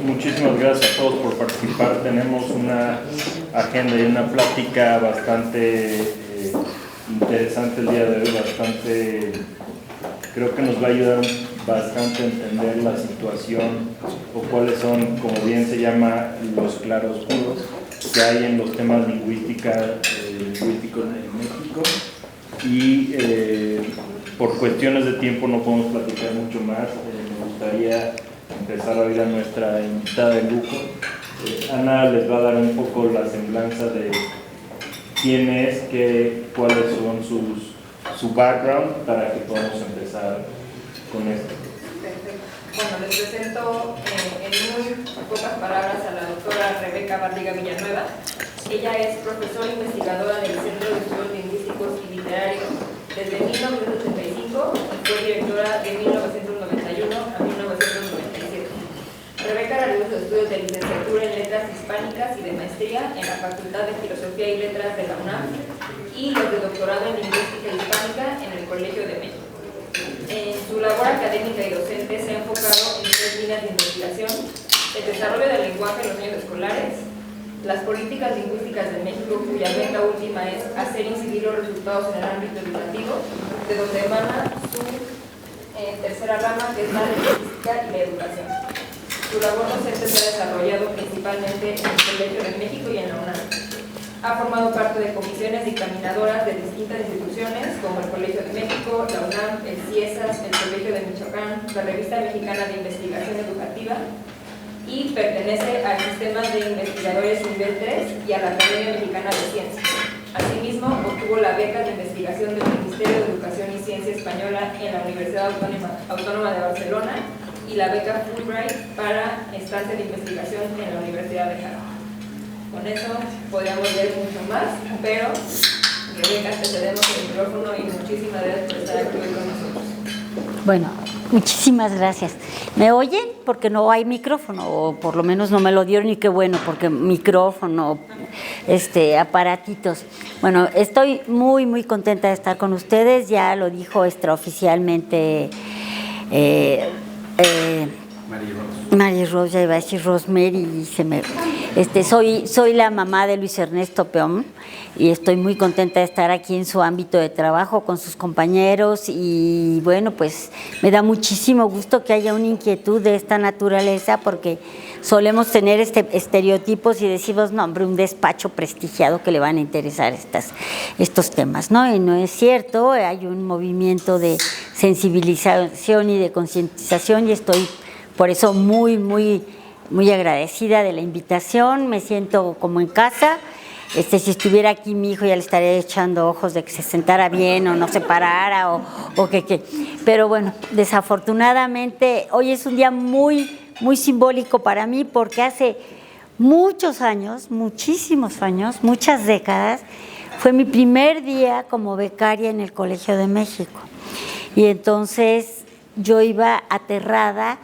Muchísimas gracias a todos por participar. Tenemos una agenda y una plática bastante interesante el día de hoy, creo que nos va a ayudar bastante a entender la situación o cuáles son, como bien se llama, los claroscuros que hay en los temas lingüísticos en México. Y por cuestiones de tiempo no podemos platicar mucho más. Me gustaría empezar a oír a nuestra invitada de lujo. Ana les va a dar un poco la semblanza de quién es, cuáles son su background para que podamos empezar con esto. Perfecto. Bueno, les presento en muy pocas palabras a la doctora Rebeca Barriga Villanueva. Ella es profesora investigadora del Centro de Estudios Lingüísticos y Literarios desde 1985 y fue directora de 1991 a 1997. Rebeca realizó sus estudios de licenciatura en Letras Hispánicas y de maestría en la Facultad de Filosofía y Letras de la UNAM y los de doctorado en Lingüística Hispánica en el Colegio de México. En su labor académica y docente se ha enfocado en 3 líneas de investigación: el desarrollo del lenguaje en los niños escolares, las políticas lingüísticas de México, cuya meta última es hacer incidir los resultados en el ámbito educativo, de donde emana su tercera rama, que es la lingüística y la educación. Su labor docente se ha desarrollado principalmente en el Colegio de México y en la UNAM. Ha formado parte de comisiones dictaminadoras de distintas instituciones como el Colegio de México, la UNAM, el CIESAS, el Colegio de Michoacán, la Revista Mexicana de Investigación Educativa, y pertenece al sistema de investigadores nivel 3 y a la Academia Mexicana de Ciencias. Asimismo, obtuvo la beca de investigación del Ministerio de Educación y Ciencia Española en la Universidad Autónoma de Barcelona y la beca Fulbright para estancia de investigación en la Universidad de Harvard. Con eso podríamos ver mucho más, pero Rebeca, te cedemos el micrófono y muchísimas gracias por estar aquí hoy con nosotros. Bueno, muchísimas gracias. ¿Me oyen? Porque no hay micrófono, o por lo menos no me lo dieron, y qué bueno, porque micrófono, aparatitos. Bueno, estoy muy, muy contenta de estar con ustedes. Ya lo dijo extraoficialmente María Rose, ya iba a decir Rosemary, y soy la mamá de Luis Ernesto Peón y estoy muy contenta de estar aquí en su ámbito de trabajo con sus compañeros, y bueno, pues me da muchísimo gusto que haya una inquietud de esta naturaleza, porque solemos tener estereotipos y decimos, no, hombre, un despacho prestigiado que le van a interesar estos temas, ¿no? Y no es cierto. Hay un movimiento de sensibilización y de concientización, y estoy por eso muy, muy, muy agradecida de la invitación. Me siento como en casa. Si estuviera aquí mi hijo ya le estaría echando ojos de que se sentara bien o no se parara o que. Pero bueno, desafortunadamente hoy es un día muy, muy simbólico para mí, porque hace muchos años, muchísimos años, muchas décadas, fue mi primer día como becaria en el Colegio de México. Y entonces yo iba aterrada.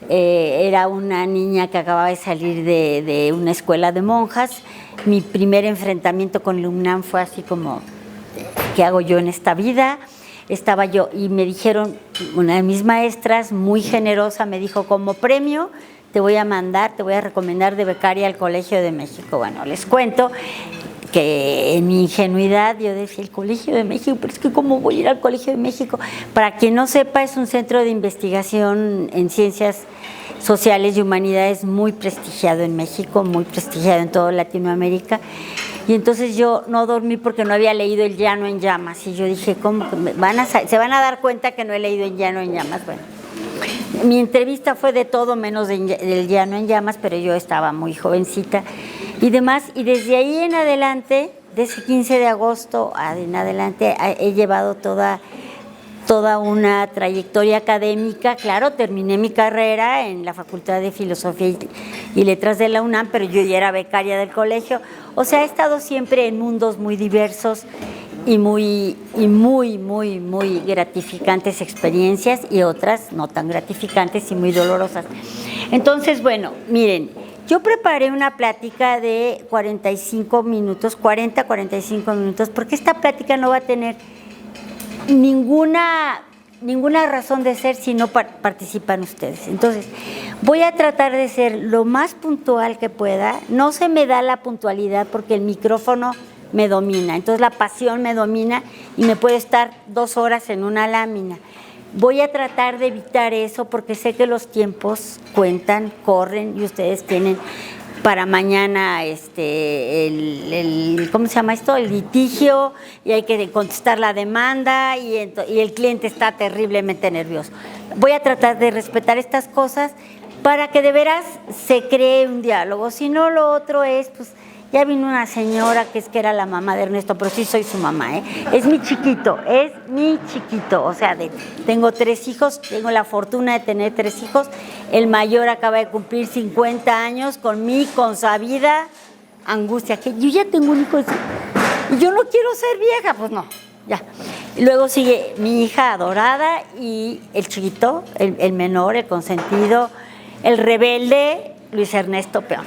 Era una niña que acababa de salir de una escuela de monjas. Mi primer enfrentamiento con la UNAM fue así como, ¿qué hago yo en esta vida? Estaba yo, y me dijeron, una de mis maestras, muy generosa, me dijo, como premio te voy a recomendar de becaria al Colegio de México. Bueno, les cuento que en mi ingenuidad yo decía, el Colegio de México, pero es que ¿cómo voy a ir al Colegio de México? Para quien no sepa, es un centro de investigación en ciencias sociales y humanidades muy prestigiado en México, muy prestigiado en toda Latinoamérica. Y entonces yo no dormí porque no había leído El Llano en Llamas, y yo dije, ¿cómo se van a dar cuenta que no he leído El Llano en Llamas? Bueno, mi entrevista fue de todo menos del Llano en Llamas, pero yo estaba muy jovencita y demás, y desde ahí en adelante, desde 15 de agosto en adelante, he llevado toda una trayectoria académica. Claro, terminé mi carrera en la Facultad de Filosofía y Letras de la UNAM, pero yo ya era becaria del colegio. O sea, he estado siempre en mundos muy diversos y muy gratificantes experiencias, y otras no tan gratificantes y muy dolorosas. Entonces, bueno, miren, yo preparé una plática de 45 minutos, porque esta plática no va a tener ninguna ninguna razón de ser si no participan ustedes. Entonces, voy a tratar de ser lo más puntual que pueda. No se me da la puntualidad porque el micrófono me domina, entonces la pasión me domina y me puede estar 2 horas en una lámina. Voy a tratar de evitar eso porque sé que los tiempos cuentan, corren y ustedes tienen para mañana ¿cómo se llama esto? El litigio, y hay que contestar la demanda y el cliente está terriblemente nervioso. Voy a tratar de respetar estas cosas para que de veras se cree un diálogo. Si no, lo otro es, pues, ya vino una señora que era la mamá de Ernesto, pero sí soy su mamá, ¿eh? Es mi chiquito, o sea, tengo 3 hijos, tengo la fortuna de tener 3 hijos, el mayor acaba de cumplir 50 años con mi consabida angustia, que yo ya tengo un hijo y yo no quiero ser vieja, pues no, ya. Y luego sigue mi hija adorada y el chiquito, el menor, el consentido, el rebelde, Luis Ernesto Peón.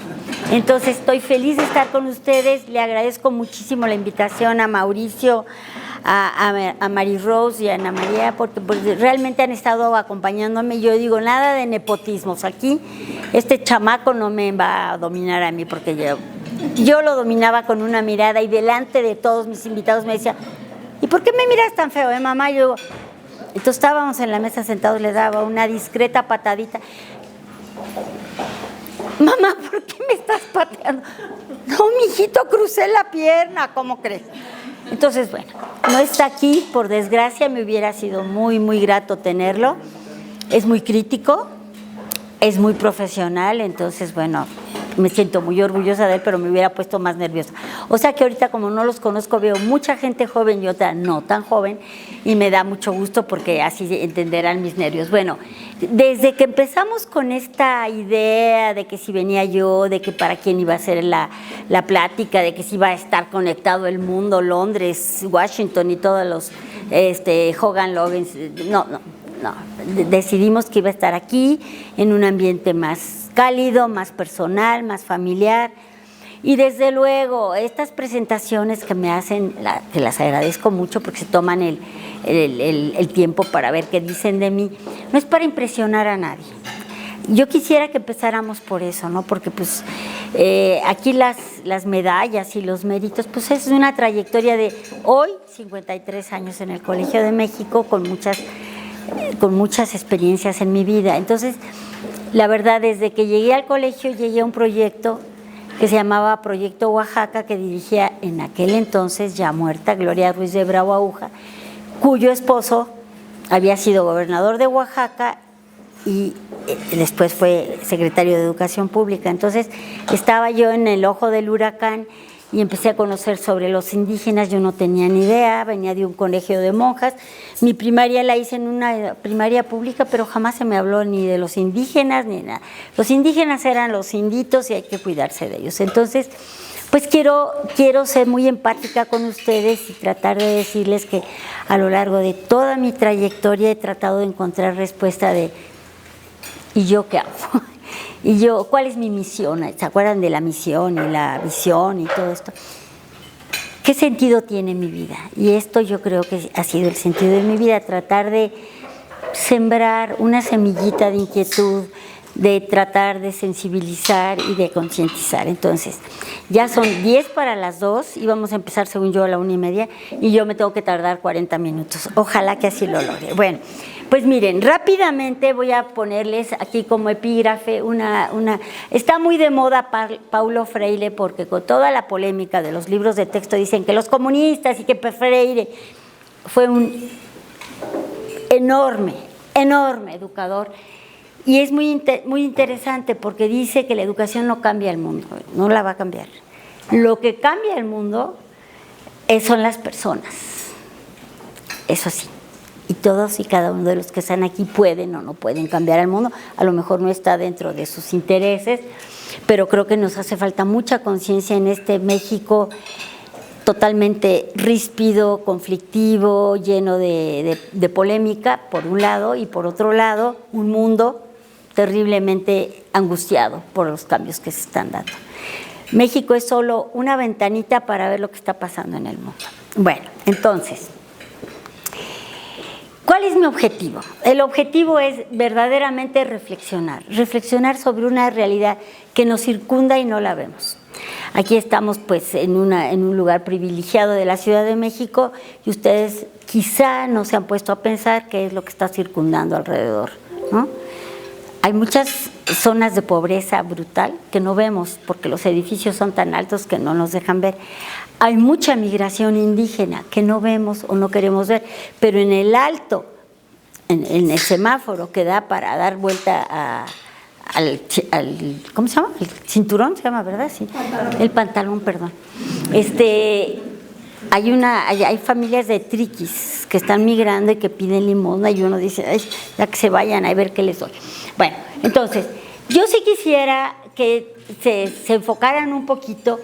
Entonces estoy feliz de estar con ustedes, le agradezco muchísimo la invitación a Mauricio, a Mary Rose y a Ana María, porque realmente han estado acompañándome. Yo digo, nada de nepotismos aquí, este chamaco no me va a dominar a mí, porque yo lo dominaba con una mirada y delante de todos mis invitados me decía, ¿y por qué me miras tan feo, mamá? Yo, entonces estábamos en la mesa sentados, le daba una discreta patadita. Mamá, ¿por qué me estás pateando? No, mijito, crucé la pierna, ¿cómo crees? Entonces, bueno, no está aquí, por desgracia, me hubiera sido muy, muy grato tenerlo. Es muy crítico, es muy profesional, entonces, bueno, me siento muy orgullosa de él, pero me hubiera puesto más nerviosa. O sea que ahorita, como no los conozco, veo mucha gente joven y otra no tan joven, y me da mucho gusto porque así entenderán mis nervios. Bueno, desde que empezamos con esta idea de que si venía yo, de que para quién iba a ser la plática, de que si iba a estar conectado el mundo, Londres, Washington y todos los Hogan Logan, no, decidimos que iba a estar aquí en un ambiente más cálido, más personal, más familiar. Y desde luego, estas presentaciones que me hacen, que las agradezco mucho porque se toman el tiempo para ver qué dicen de mí, no es para impresionar a nadie. Yo quisiera que empezáramos por eso, ¿no? Porque pues aquí las medallas y los méritos, pues es una trayectoria de hoy, 53 años en el Colegio de México, con muchas experiencias en mi vida. Entonces, la verdad, desde que llegué al colegio, llegué a un proyecto que se llamaba Proyecto Oaxaca, que dirigía en aquel entonces, ya muerta, Gloria Ruiz de Bravo Aguja, cuyo esposo había sido gobernador de Oaxaca y después fue secretario de Educación Pública. Entonces, estaba yo en el ojo del huracán y empecé a conocer sobre los indígenas. Yo no tenía ni idea, venía de un colegio de monjas. Mi primaria la hice en una primaria pública, pero jamás se me habló ni de los indígenas ni nada. Los indígenas eran los inditos y hay que cuidarse de ellos. Entonces, pues quiero ser muy empática con ustedes y tratar de decirles que a lo largo de toda mi trayectoria he tratado de encontrar respuesta de ¿y yo qué hago? Y yo, ¿cuál es mi misión? ¿Se acuerdan de la misión y la visión y todo esto? ¿Qué sentido tiene mi vida? Y esto yo creo que ha sido el sentido de mi vida, tratar de sembrar una semillita de inquietud, de tratar de sensibilizar y de concientizar. Entonces, ya son 10 para las 2 y vamos a empezar según yo a la 1:30 y yo me tengo que tardar 40 minutos. Ojalá que así lo logre. Bueno, pues miren, rápidamente voy a ponerles aquí como epígrafe está muy de moda Paulo Freire, porque con toda la polémica de los libros de texto dicen que los comunistas y que Freire fue un enorme educador. Y es muy interesante porque dice que la educación no cambia el mundo, no la va a cambiar. Lo que cambia el mundo son las personas, eso sí. Y todos y cada uno de los que están aquí pueden o no pueden cambiar el mundo. A lo mejor no está dentro de sus intereses, pero creo que nos hace falta mucha conciencia en este México totalmente ríspido, conflictivo, lleno de polémica, por un lado, y por otro lado, un mundo terriblemente angustiado por los cambios que se están dando. México es solo una ventanita para ver lo que está pasando en el mundo. Bueno, entonces, ¿Cuál es mi objetivo? El objetivo es verdaderamente reflexionar sobre una realidad que nos circunda y no la vemos. Aquí estamos pues en un lugar privilegiado de la Ciudad de México y ustedes quizá no se han puesto a pensar qué es lo que está circundando alrededor, ¿no? Hay muchas zonas de pobreza brutal que no vemos porque los edificios son tan altos que no nos dejan ver. Hay mucha migración indígena que no vemos o no queremos ver, pero en el alto, en el semáforo que da para dar vuelta al ¿cómo se llama? El cinturón se llama, ¿verdad? Sí. El pantalón, perdón. Hay familias de triquis que están migrando y que piden limosna y uno dice, ay, ya que se vayan a ver qué les doy. Bueno, entonces, yo sí quisiera que se enfocaran un poquito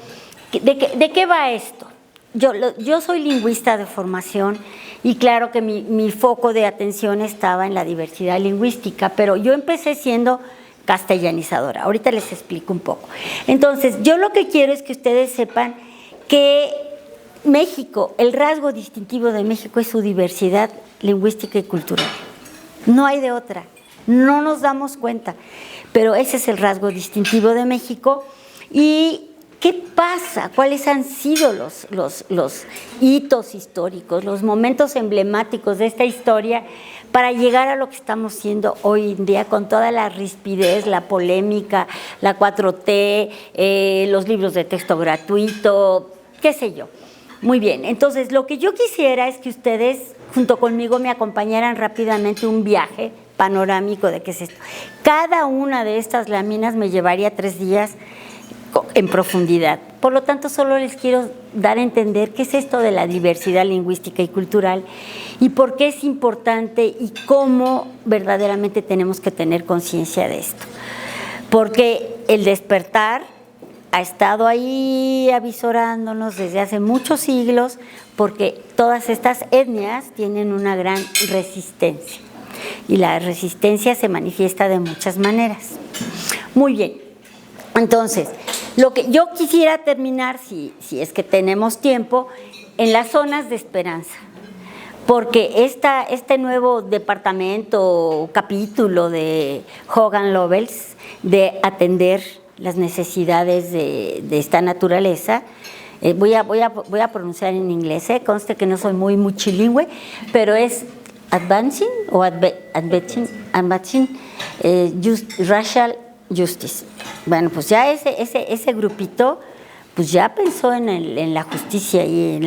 de qué va esto. Yo soy lingüista de formación y claro que mi foco de atención estaba en la diversidad lingüística, pero yo empecé siendo castellanizadora. Ahorita les explico un poco. Entonces, yo lo que quiero es que ustedes sepan que México, el rasgo distintivo de México es su diversidad lingüística y cultural. No hay de otra. No nos damos cuenta, pero ese es el rasgo distintivo de México. ¿Y qué pasa? ¿Cuáles han sido los hitos históricos, los momentos emblemáticos de esta historia para llegar a lo que estamos siendo hoy en día con toda la rispidez, la polémica, la 4T, los libros de texto gratuito, qué sé yo? Muy bien, entonces lo que yo quisiera es que ustedes junto conmigo me acompañaran rápidamente un viaje panorámico de qué es esto. Cada una de estas láminas me llevaría 3 días en profundidad. Por lo tanto, solo les quiero dar a entender qué es esto de la diversidad lingüística y cultural y por qué es importante y cómo verdaderamente tenemos que tener conciencia de esto. Porque el despertar ha estado ahí avisorándonos desde hace muchos siglos, porque todas estas etnias tienen una gran resistencia y la resistencia se manifiesta de muchas maneras. Muy bien, entonces, lo que yo quisiera terminar, si es que tenemos tiempo, en las zonas de esperanza, porque este nuevo departamento o capítulo de Hogan Lovells de atender las necesidades de esta naturaleza, voy a pronunciar en inglés, conste que no soy muy multilingüe, pero es advancing racial justice. Bueno, pues ya ese grupito pues ya pensó en la justicia y en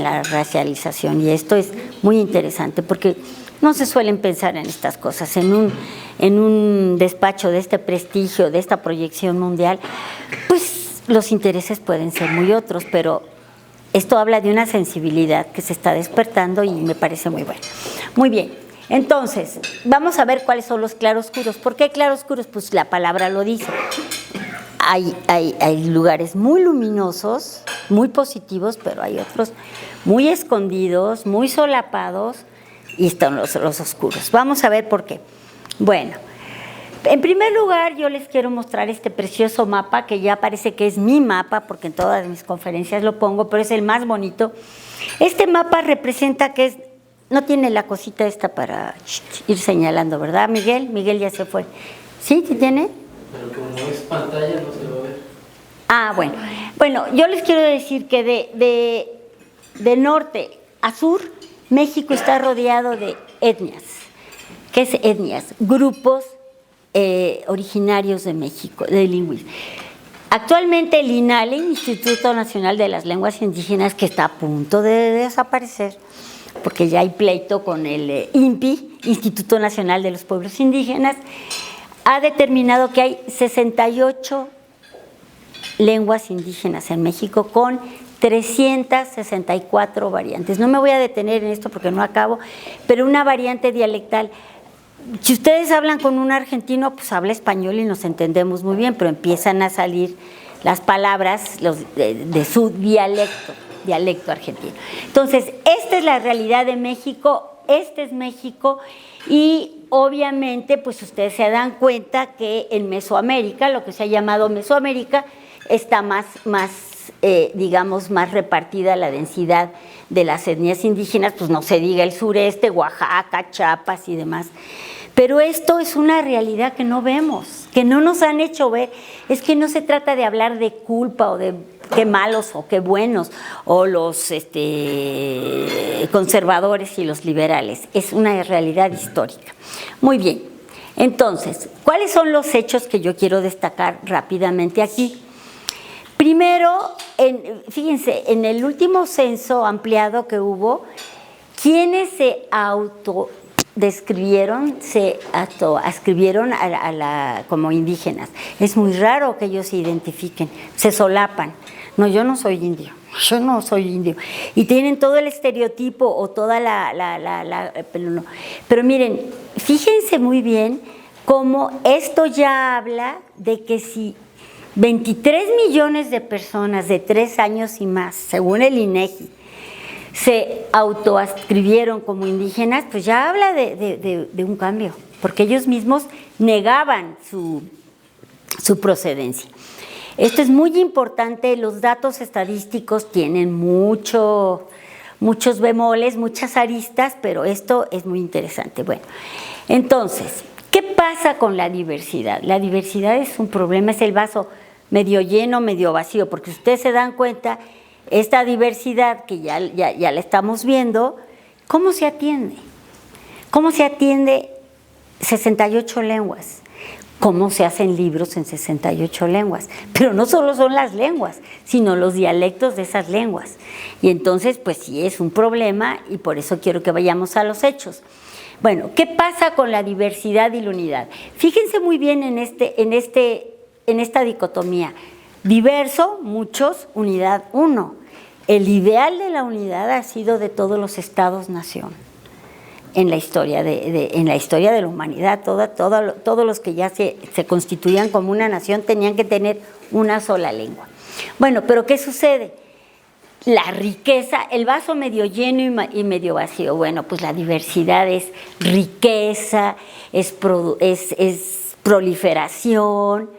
la racialización, y esto es muy interesante porque no se suelen pensar en estas cosas en un despacho de este prestigio, de esta proyección mundial. Pues los intereses pueden ser muy otros, pero esto habla de una sensibilidad que se está despertando y me parece muy bueno. Muy bien, entonces vamos a ver cuáles son los claroscuros. ¿Por qué claroscuros? Pues la palabra lo dice. Hay lugares muy luminosos, muy positivos, pero hay otros muy escondidos, muy solapados, y están los oscuros. Vamos a ver por qué. Bueno, en primer lugar yo les quiero mostrar este precioso mapa, que ya parece que es mi mapa, porque en todas mis conferencias lo pongo, pero es el más bonito. Este mapa representa que no tiene la cosita esta para ir señalando, ¿verdad, Miguel? Miguel ya se fue. ¿Sí? ¿Sí tiene? Pero como es pantalla no se va a ver. Ah, bueno. Bueno, yo les quiero decir que de norte a sur, México está rodeado de etnias. ¿Qué es etnias? Grupos originarios de México, de lingüistas. Actualmente el INALI, Instituto Nacional de las Lenguas Indígenas, que está a punto de desaparecer, porque ya hay pleito con el INPI, Instituto Nacional de los Pueblos Indígenas, ha determinado que hay 68 lenguas indígenas en México con 364 variantes. No me voy a detener en esto porque no acabo, pero una variante dialectal. Si ustedes hablan con un argentino, pues habla español y nos entendemos muy bien, pero empiezan a salir las palabras de su dialecto argentino. Entonces, esta es la realidad de México, este es México, y obviamente pues ustedes se dan cuenta que en Mesoamérica, lo que se ha llamado Mesoamérica, está más digamos, más repartida la densidad de las etnias indígenas, pues no se diga el sureste, Oaxaca, Chiapas y demás. Pero esto es una realidad que no vemos, que no nos han hecho ver. Es que no se trata de hablar de culpa o de qué malos o qué buenos, o los conservadores y los liberales. Es una realidad histórica. Muy bien. Entonces, ¿cuáles son los hechos que yo quiero destacar rápidamente aquí? Primero, fíjense, en el último censo ampliado que hubo, ¿quiénes se autodescribieron, se adscribieron como indígenas? Es muy raro que ellos se identifiquen, se solapan. No, yo no soy indio. Yo no soy indio. Y tienen todo el estereotipo o toda pero no. Pero miren, fíjense muy bien cómo esto ya habla de que si 23 millones de personas de 3 años y más, según el INEGI, se autoadscribieron como indígenas, pues ya habla de un cambio, porque ellos mismos negaban su procedencia. Esto es muy importante, los datos estadísticos tienen muchos bemoles, muchas aristas, pero esto es muy interesante. Bueno, entonces, ¿qué pasa con la diversidad? La diversidad es un problema, es el vaso medio lleno, medio vacío, porque ustedes se dan cuenta, esta diversidad que ya la estamos viendo, ¿cómo se atiende? ¿Cómo se atiende 68 lenguas? ¿Cómo se hacen libros en 68 lenguas? Pero no solo son las lenguas, sino los dialectos de esas lenguas. Y entonces, pues sí es un problema y por eso quiero que vayamos a los hechos. Bueno, ¿qué pasa con la diversidad y la unidad? Fíjense muy bien en esta dicotomía. Diverso, muchos, unidad, uno. El ideal de la unidad ha sido de todos los estados-nación. En la historia de la humanidad, todos los que ya se constituían como una nación tenían que tener una sola lengua. Bueno, pero ¿qué sucede? La riqueza, el vaso medio lleno y medio vacío. Bueno, pues la diversidad es riqueza, es proliferación,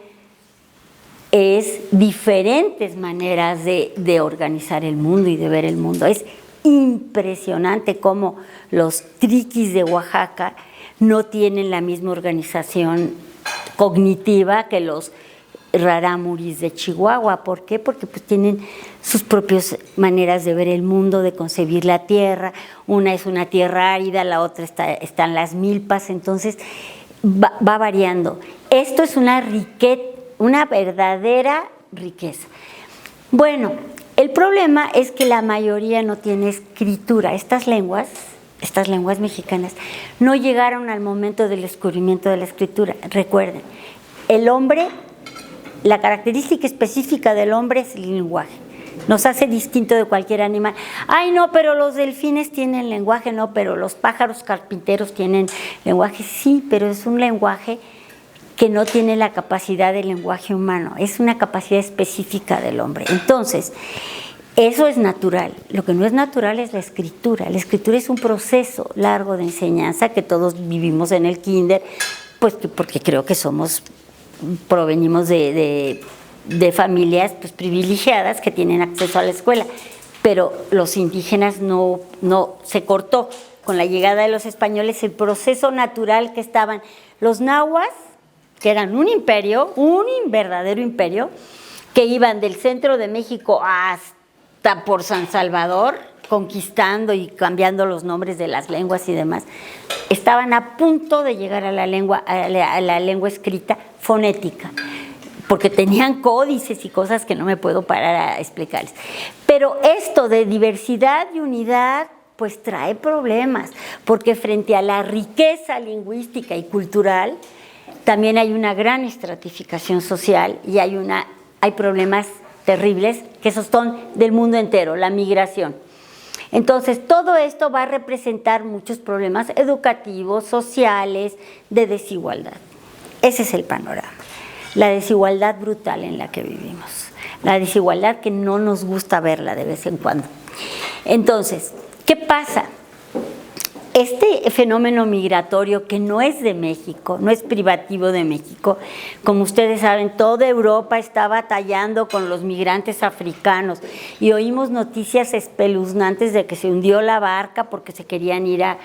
es diferentes maneras de organizar el mundo y de ver el mundo. Es impresionante cómo los triquis de Oaxaca no tienen la misma organización cognitiva que los rarámuris de Chihuahua. ¿Por qué? Porque pues tienen sus propias maneras de ver el mundo, de concebir la tierra. Una es una tierra árida, la otra están las milpas, entonces va variando. Esto es una verdadera riqueza. Bueno, el problema es que la mayoría no tiene escritura. Estas lenguas mexicanas no llegaron al momento del descubrimiento de la escritura. Recuerden, el hombre, la característica específica del hombre es el lenguaje. Nos hace distinto de cualquier animal. Ay, no, pero los delfines tienen lenguaje. No, pero los pájaros carpinteros tienen lenguaje. Sí, pero es un lenguaje que no tiene la capacidad del lenguaje humano, es una capacidad específica del hombre. Entonces, eso es natural. Lo que no es natural es la escritura. La escritura es un proceso largo de enseñanza que todos vivimos en el kinder, pues porque creo que provenimos de familias pues, privilegiadas que tienen acceso a la escuela, pero los indígenas no se cortó. Con la llegada de los españoles, el proceso natural que estaban los nahuas, que eran un imperio, un verdadero imperio, que iban del centro de México hasta por San Salvador, conquistando y cambiando los nombres de las lenguas y demás, estaban a punto de llegar a la lengua escrita fonética, porque tenían códices y cosas que no me puedo parar a explicarles. Pero esto de diversidad y unidad, pues trae problemas, porque frente a la riqueza lingüística y cultural, también hay una gran estratificación social y hay problemas terribles que esos son del mundo entero, la migración. Entonces, todo esto va a representar muchos problemas educativos, sociales, de desigualdad. Ese es el panorama. La desigualdad brutal en la que vivimos. La desigualdad que no nos gusta verla de vez en cuando. Entonces, ¿qué pasa? este fenómeno migratorio que no es de México, no es privativo de México, como ustedes saben, toda Europa está batallando con los migrantes africanos y oímos noticias espeluznantes de que se hundió la barca porque se querían ir a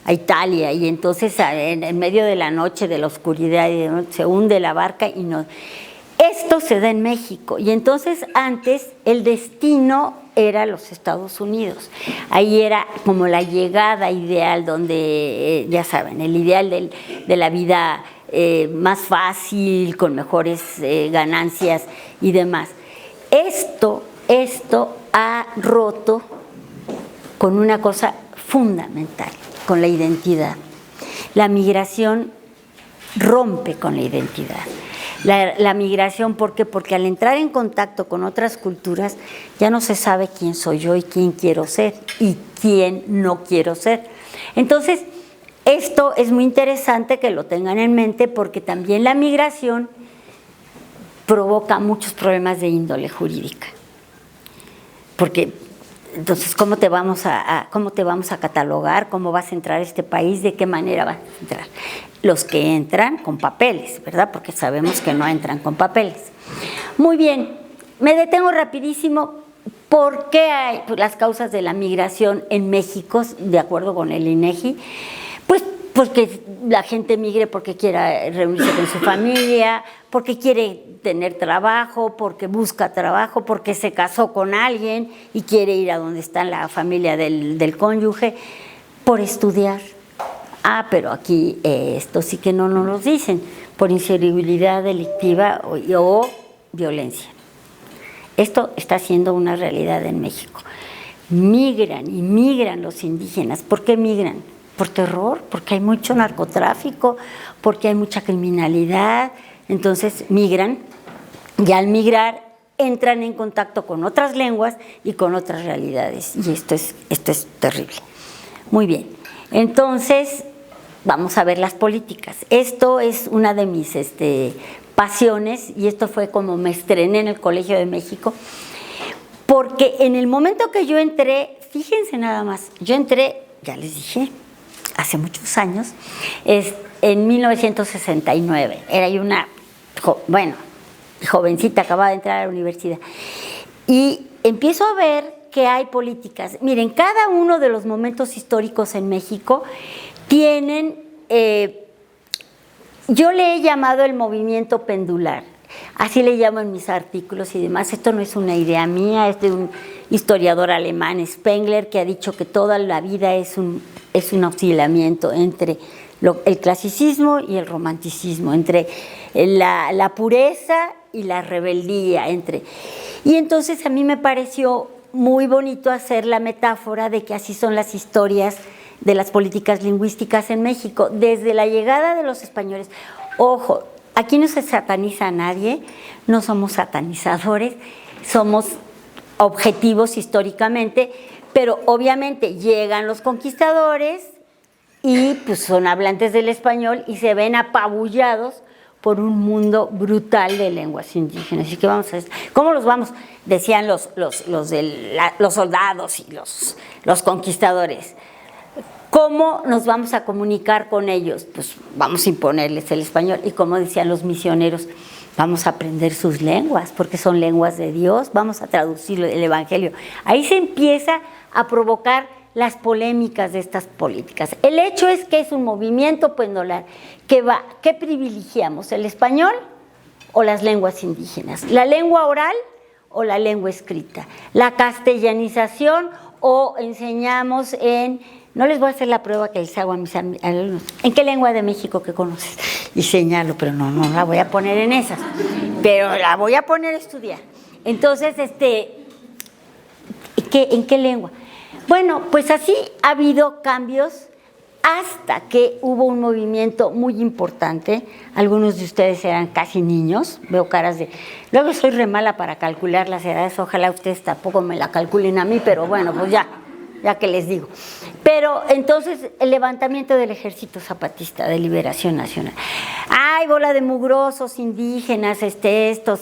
Italia y entonces en medio de la noche, de la oscuridad, se hunde la barca y no... Esto se da en México y entonces antes el destino era los Estados Unidos. Ahí era como la llegada ideal donde, ya saben, el ideal de la vida más fácil, con mejores ganancias y demás. Esto ha roto con una cosa fundamental, con la identidad. La migración rompe con la identidad. La migración, ¿por qué? Porque al entrar en contacto con otras culturas ya no se sabe quién soy yo y quién quiero ser y quién no quiero ser. Entonces, esto es muy interesante que lo tengan en mente porque también la migración provoca muchos problemas de índole jurídica. Porque entonces, ¿cómo te vamos a catalogar? ¿Cómo vas a entrar a este país? ¿De qué manera vas a entrar? Los que entran con papeles, ¿verdad? Porque sabemos que no entran con papeles. Muy bien, me detengo rapidísimo. ¿Por qué hay las causas de la migración en México, de acuerdo con el INEGI? Pues porque la gente migre porque quiera reunirse con su familia, porque quiere tener trabajo, porque busca trabajo, porque se casó con alguien y quiere ir a donde está la familia del cónyuge, por estudiar. Ah, pero aquí esto sí que no nos lo dicen, por inseguridad delictiva o violencia. Esto está siendo una realidad en México. Migran y migran los indígenas. ¿Por qué migran? Por terror, porque hay mucho narcotráfico, porque hay mucha criminalidad. Entonces migran y al migrar entran en contacto con otras lenguas y con otras realidades. Y esto es terrible. Muy bien. Entonces, vamos a ver las políticas. Esto es una de mis pasiones y esto fue como me estrené en el Colegio de México, porque en el momento que yo entré, fíjense nada más, yo entré, ya les dije, hace muchos años, en 1969. Era yo una, jovencita, acababa de entrar a la universidad. Y empiezo a ver que hay políticas. Miren, cada uno de los momentos históricos en México tienen, yo le he llamado el movimiento pendular, así le llamo en mis artículos y demás. Esto no es una idea mía, es de un historiador alemán, Spengler, que ha dicho que toda la vida es un oscilamiento entre el clasicismo y el romanticismo, entre la pureza y la rebeldía. Y entonces a mí me pareció muy bonito hacer la metáfora de que así son las historias de las políticas lingüísticas en México, desde la llegada de los españoles. Ojo, aquí no se sataniza a nadie, no somos satanizadores, somos objetivos históricamente, pero obviamente llegan los conquistadores y pues son hablantes del español y se ven apabullados por un mundo brutal de lenguas indígenas. Así que vamos a ver, ¿cómo los vamos? Decían los soldados y los conquistadores. ¿Cómo nos vamos a comunicar con ellos? Pues vamos a imponerles el español. Y como decían los misioneros, vamos a aprender sus lenguas, porque son lenguas de Dios, vamos a traducir el Evangelio. Ahí se empieza a provocar las polémicas de estas políticas. El hecho es que es un movimiento pendular ¿qué privilegiamos? ¿El español o las lenguas indígenas? ¿La lengua oral o la lengua escrita? ¿La castellanización o enseñamos no les voy a hacer la prueba que les hago a mis alumnos? ¿En qué lengua de México que conoces? Y señalo, pero no la voy a poner en esas, pero la voy a poner a estudiar. Entonces, ¿en qué lengua? Bueno, pues así ha habido cambios hasta que hubo un movimiento muy importante. Algunos de ustedes eran casi niños, veo caras de... Luego soy re mala para calcular las edades, ojalá ustedes tampoco me la calculen a mí, pero bueno, pues ya que les digo. Pero entonces el levantamiento del Ejército Zapatista de Liberación Nacional. ¡Ay, bola de mugrosos indígenas, estos!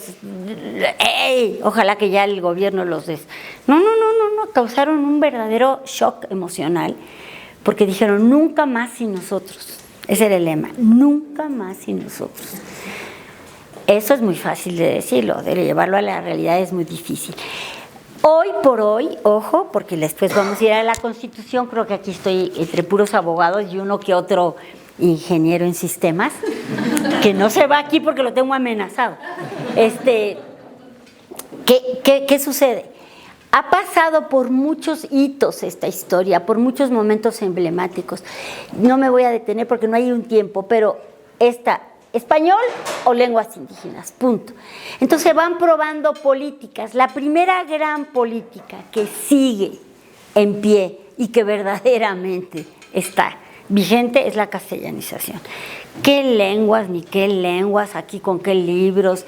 ¡Ey! Ojalá que ya el gobierno los No, causaron un verdadero shock emocional, porque dijeron nunca más sin nosotros. Ese era el lema, nunca más sin nosotros. Eso es muy fácil de decirlo, de llevarlo a la realidad es muy difícil. Hoy por hoy, ojo, porque después vamos a ir a la Constitución, creo que aquí estoy entre puros abogados y uno que otro ingeniero en sistemas, que no se va aquí porque lo tengo amenazado. ¿Qué sucede? Ha pasado por muchos hitos esta historia, por muchos momentos emblemáticos. No me voy a detener porque no hay un tiempo, pero español o lenguas indígenas, punto. Entonces van probando políticas. La primera gran política que sigue en pie y que verdaderamente está vigente es la castellanización. ¿Qué lenguas, ni qué lenguas, aquí con qué libros?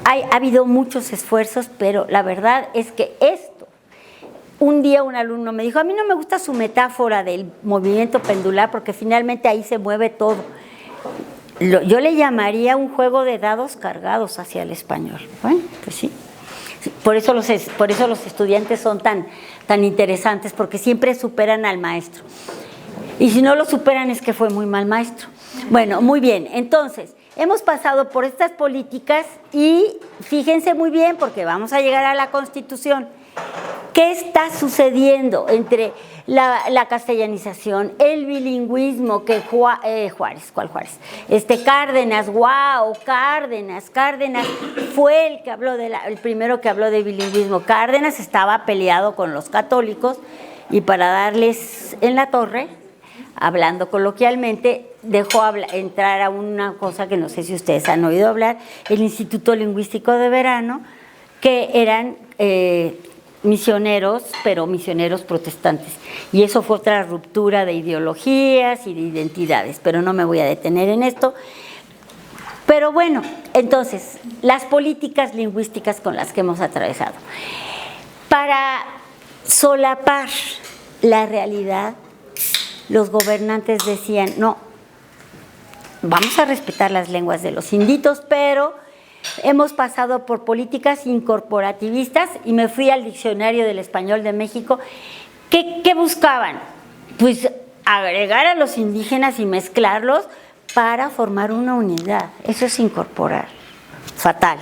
Ha habido muchos esfuerzos, pero la verdad es que esto, un día un alumno me dijo, a mí no me gusta su metáfora del movimiento pendular porque finalmente ahí se mueve todo. Yo le llamaría un juego de dados cargados hacia el español. Bueno, pues sí. Por eso los estudiantes son tan interesantes, porque siempre superan al maestro. Y si no lo superan es que fue muy mal maestro. Bueno, muy bien. Entonces, hemos pasado por estas políticas y fíjense muy bien, porque vamos a llegar a la Constitución. ¿Qué está sucediendo entre la castellanización, el bilingüismo, que Juárez, ¿cuál Juárez? Cárdenas, Cárdenas fue el que habló el primero que habló de bilingüismo. Cárdenas estaba peleado con los católicos y para darles en la torre, hablando coloquialmente, dejó entrar a una cosa que no sé si ustedes han oído hablar, el Instituto Lingüístico de Verano, que eran misioneros, pero misioneros protestantes. Y eso fue otra ruptura de ideologías y de identidades, pero no me voy a detener en esto. Pero bueno, entonces, las políticas lingüísticas con las que hemos atravesado. Para solapar la realidad, los gobernantes decían, no, vamos a respetar las lenguas de los inditos, pero hemos pasado por políticas incorporativistas y me fui al Diccionario del Español de México. ¿Qué buscaban? Pues agregar a los indígenas y mezclarlos para formar una unidad. Eso es incorporar. Fatal,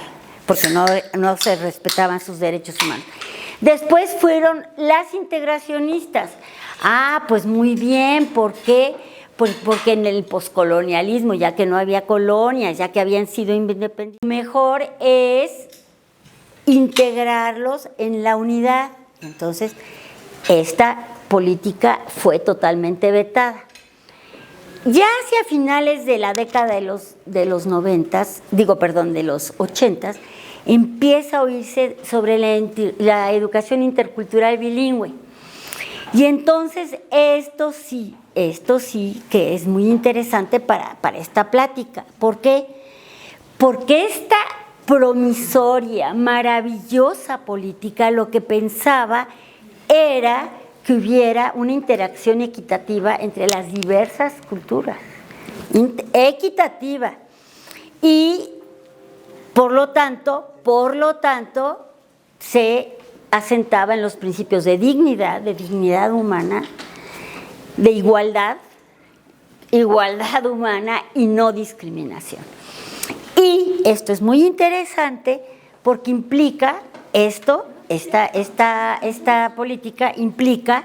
porque no se respetaban sus derechos humanos. Después fueron las integracionistas. Pues muy bien, ¿por qué? Porque en el poscolonialismo, ya que no había colonias, ya que habían sido independientes, mejor es integrarlos en la unidad. Entonces, esta política fue totalmente vetada. Ya hacia finales de la década de los 90s, de los 80s, empieza a oírse sobre la educación intercultural bilingüe. Y entonces esto sí que es muy interesante para esta plática. ¿Por qué? Porque esta promisoria, maravillosa política lo que pensaba era que hubiera una interacción equitativa entre las diversas culturas. Equitativa. Y por lo tanto, se asentaba en los principios de dignidad humana, de igualdad humana y no discriminación. Y esto es muy interesante porque implica esta política implica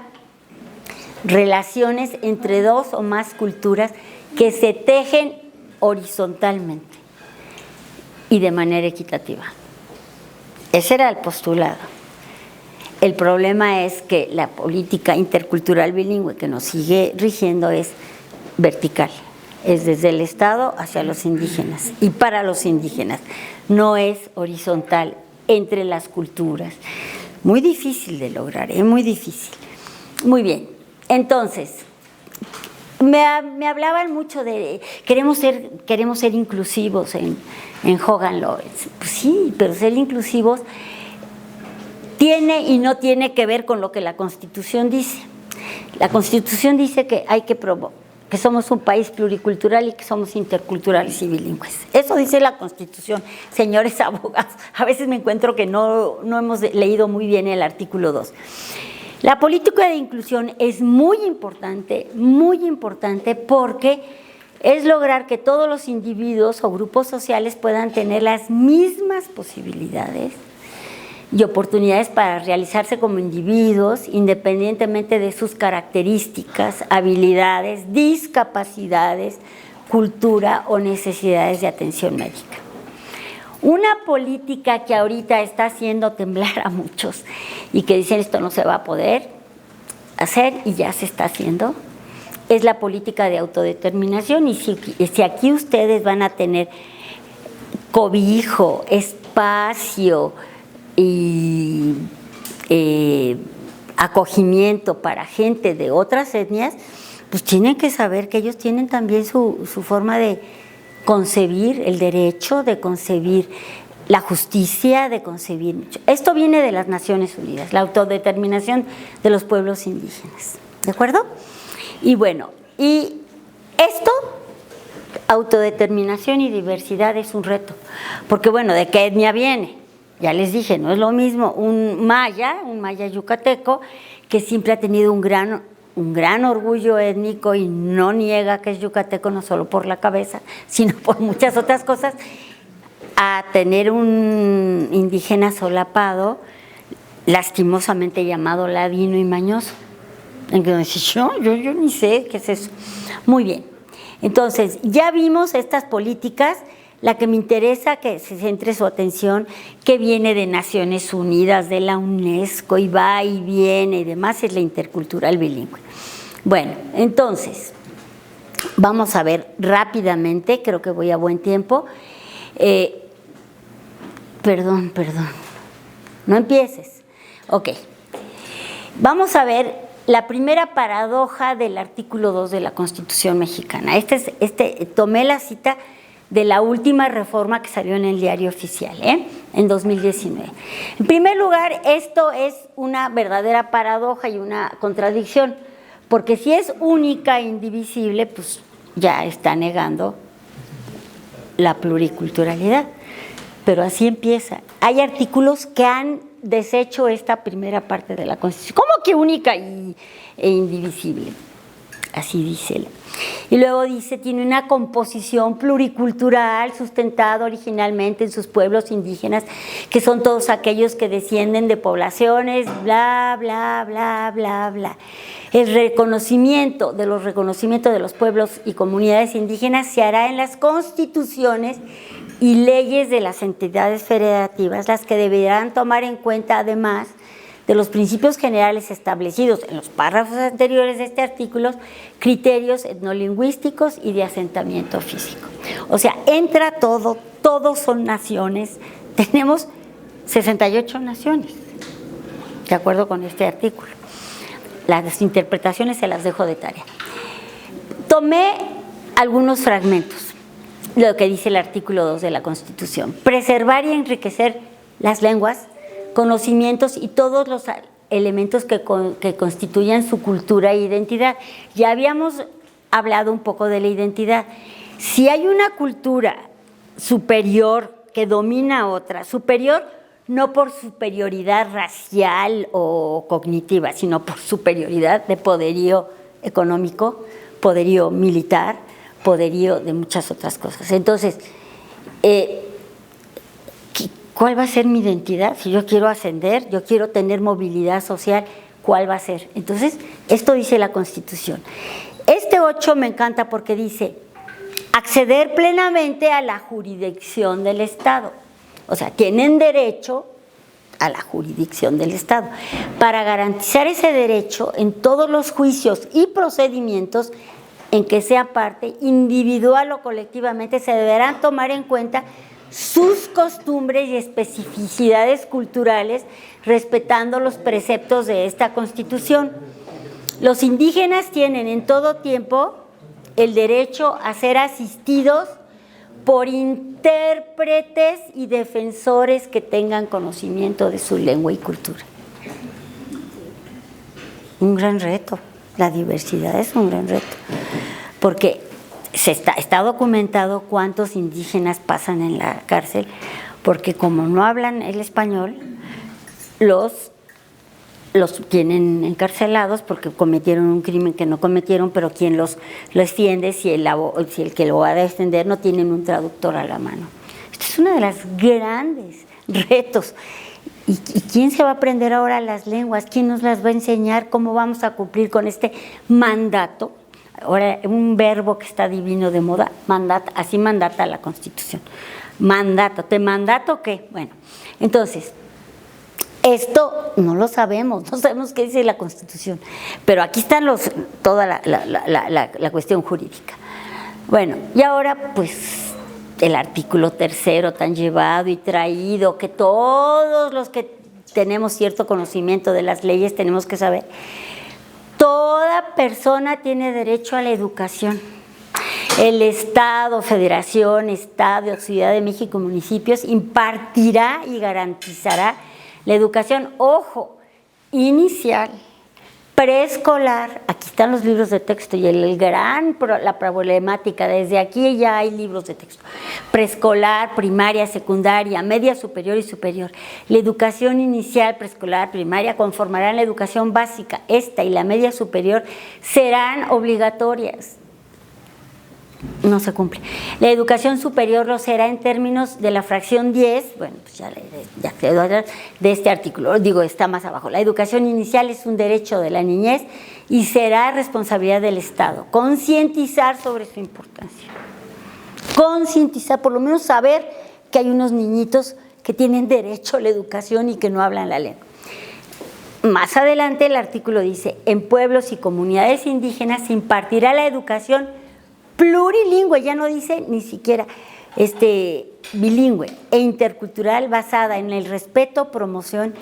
relaciones entre dos o más culturas que se tejen horizontalmente y de manera equitativa. Ese era el postulado. El problema es que la política intercultural bilingüe que nos sigue rigiendo es vertical, es desde el Estado hacia los indígenas y para los indígenas, no es horizontal entre las culturas. Muy difícil de lograr, muy difícil. Muy bien, entonces, me hablaban mucho de queremos ser inclusivos en Hogan Lovells. Pues sí, pero ser inclusivos tiene y no tiene que ver con lo que la Constitución dice. La Constitución dice que que somos un país pluricultural y que somos interculturales y bilingües. Eso dice la Constitución, señores abogados. A veces me encuentro que no hemos leído muy bien el artículo 2. La política de inclusión es muy importante porque es lograr que todos los individuos o grupos sociales puedan tener las mismas posibilidades y oportunidades para realizarse como individuos, independientemente de sus características, habilidades, discapacidades, cultura o necesidades de atención médica. Una política que ahorita está haciendo temblar a muchos y que dicen esto no se va a poder hacer y ya se está haciendo, es la política de autodeterminación. Y si aquí ustedes van a tener cobijo, espacio y acogimiento para gente de otras etnias, pues tienen que saber que ellos tienen también su forma de concebir el derecho, de concebir la justicia, de concebir. Esto viene de las Naciones Unidas, la autodeterminación de los pueblos indígenas, ¿de acuerdo? Y bueno, y esto, autodeterminación y diversidad, es un reto, porque bueno, ¿de qué etnia viene? Ya les dije, no es lo mismo un maya yucateco, que siempre ha tenido un gran orgullo étnico y no niega que es yucateco, no solo por la cabeza, sino por muchas otras cosas, a tener un indígena solapado, lastimosamente llamado ladino y mañoso. Entonces, yo ni sé qué es eso. Muy bien. Entonces, ya vimos estas políticas. La que me interesa que se centre su atención, que viene de Naciones Unidas, de la UNESCO, y va y viene y demás, es la intercultural bilingüe. Bueno, entonces, vamos a ver rápidamente, creo que voy a buen tiempo. Perdón, no empieces. Ok. Vamos a ver la primera paradoja del artículo 2 de la Constitución mexicana. Tomé la cita de la última reforma que salió en el Diario Oficial, en 2019. En primer lugar, esto es una verdadera paradoja y una contradicción, porque si es única e indivisible, pues ya está negando la pluriculturalidad. Pero así empieza. Hay artículos que han deshecho esta primera parte de la Constitución. ¿Cómo que única e indivisible? Así dice. Y luego dice, tiene una composición pluricultural sustentada originalmente en sus pueblos indígenas, que son todos aquellos que descienden de poblaciones, bla, bla, bla, bla, bla. El reconocimiento de los pueblos y comunidades indígenas se hará en las constituciones y leyes de las entidades federativas, las que deberán tomar en cuenta, además de los principios generales establecidos en los párrafos anteriores de este artículo, criterios etnolingüísticos y de asentamiento físico. O sea, entra todo, todos son naciones. Tenemos 68 naciones, de acuerdo con este artículo. Las interpretaciones se las dejo de tarea. Tomé algunos fragmentos, lo que dice el artículo 2 de la Constitución. Preservar y enriquecer las lenguas, conocimientos y todos los elementos que constituyan su cultura e identidad. Ya habíamos hablado un poco de la identidad. Si hay una cultura superior que domina a otra, superior no por superioridad racial o cognitiva, sino por superioridad de poderío económico, poderío militar, poderío de muchas otras cosas. Entonces, ¿cuál va a ser mi identidad? Si yo quiero ascender, yo quiero tener movilidad social, ¿cuál va a ser? Entonces, esto dice la Constitución. Este 8 me encanta porque dice, acceder plenamente a la jurisdicción del Estado. O sea, tienen derecho a la jurisdicción del Estado. Para garantizar ese derecho en todos los juicios y procedimientos en que sea parte, individual o colectivamente, se deberán tomar en cuenta sus costumbres y especificidades culturales, respetando los preceptos de esta Constitución. Los indígenas tienen en todo tiempo el derecho a ser asistidos por intérpretes y defensores que tengan conocimiento de su lengua y cultura. Un gran reto, la diversidad es un gran reto, porque está documentado cuántos indígenas pasan en la cárcel, porque como no hablan el español, los los tienen encarcelados porque cometieron un crimen que no cometieron, pero quien los defiende, si el que lo va a defender no tienen un traductor a la mano. Esto es uno de los grandes retos. ¿Y quién se va a aprender ahora las lenguas? ¿Quién nos las va a enseñar? ¿Cómo vamos a cumplir con este mandato? Ahora, un verbo que está divino de moda, mandata, así mandata la Constitución. Mandato, ¿te mandato qué? Bueno, entonces, esto no lo sabemos, no sabemos qué dice la Constitución, pero aquí están toda la cuestión jurídica. Bueno, y ahora pues el artículo 3º tan llevado y traído, que todos los que tenemos cierto conocimiento de las leyes tenemos que saber. Toda persona tiene derecho a la educación. El Estado, Federación, Estado, Ciudad de México, municipios, impartirá y garantizará la educación, ojo, inicial, preescolar. Aquí están los libros de texto y la problemática, desde aquí ya hay libros de texto. Preescolar, primaria, secundaria, media superior y superior. La educación inicial, preescolar, primaria conformarán la educación básica. Esta y la media superior serán obligatorias. No se cumple. La educación superior lo será en términos de la fracción 10, bueno, pues ya quedó atrás de este artículo, digo, está más abajo. La educación inicial es un derecho de la niñez y será responsabilidad del Estado. Concientizar sobre su importancia. Concientizar, por lo menos saber que hay unos niñitos que tienen derecho a la educación y que no hablan la lengua. Más adelante el artículo dice, en pueblos y comunidades indígenas se impartirá la educación plurilingüe, ya no dice ni siquiera bilingüe e intercultural basada en el respeto, promoción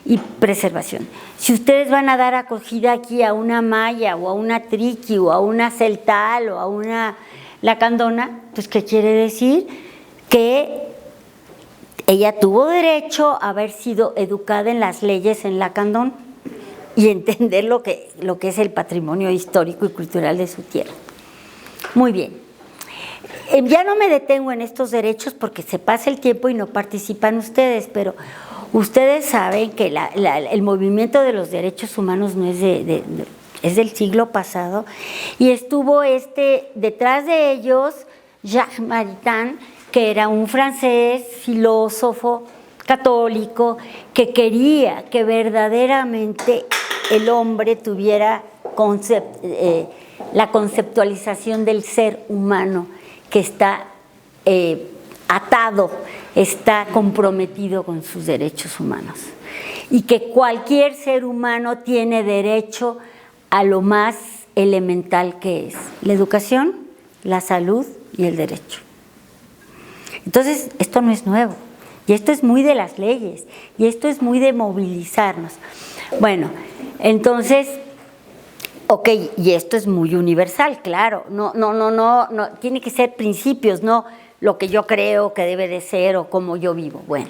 y preservación. Si ustedes van a dar acogida aquí a una maya o a una triqui o a una celtal o a una lacandona, pues ¿qué quiere decir? Que ella tuvo derecho a haber sido educada en las leyes en lacandón y entender lo que es el patrimonio histórico y cultural de su tierra. Muy bien, ya no me detengo en estos derechos porque se pasa el tiempo y no participan ustedes, pero ustedes saben que el movimiento de los derechos humanos no es es del siglo pasado y estuvo detrás de ellos Jacques Maritain, que era un francés filósofo católico que quería que verdaderamente el hombre tuviera la conceptualización del ser humano que está atado, está comprometido con sus derechos humanos y que cualquier ser humano tiene derecho a lo más elemental que es la educación, la salud y el derecho. Entonces, esto no es nuevo y esto es muy de las leyes y esto es muy de movilizarnos. Bueno, entonces, ok, y esto es muy universal, claro, no, tiene que ser principios, no lo que yo creo que debe de ser o cómo yo vivo. Bueno,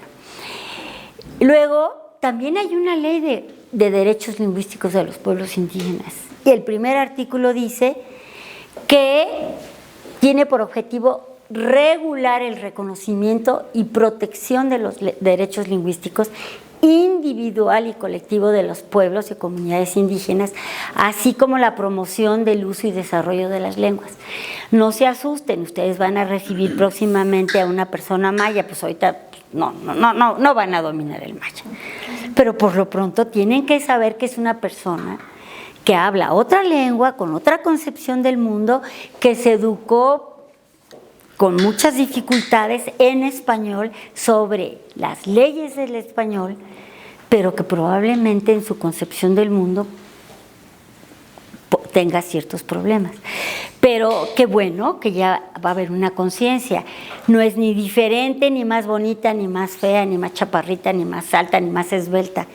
luego también hay una ley de derechos lingüísticos de los pueblos indígenas y el primer artículo dice que tiene por objetivo regular el reconocimiento y protección de los derechos lingüísticos individual y colectivo de los pueblos y comunidades indígenas, así como la promoción del uso y desarrollo de las lenguas. No se asusten, ustedes van a recibir próximamente a una persona maya, pues ahorita no van a dominar el maya, pero por lo pronto tienen que saber que es una persona que habla otra lengua, con otra concepción del mundo, que se educó con muchas dificultades en español sobre las leyes del español, pero que probablemente en su concepción del mundo tenga ciertos problemas. Pero qué bueno que ya va a haber una conciencia. No es ni diferente, ni más bonita, ni más fea, ni más chaparrita, ni más alta, ni más esbelta.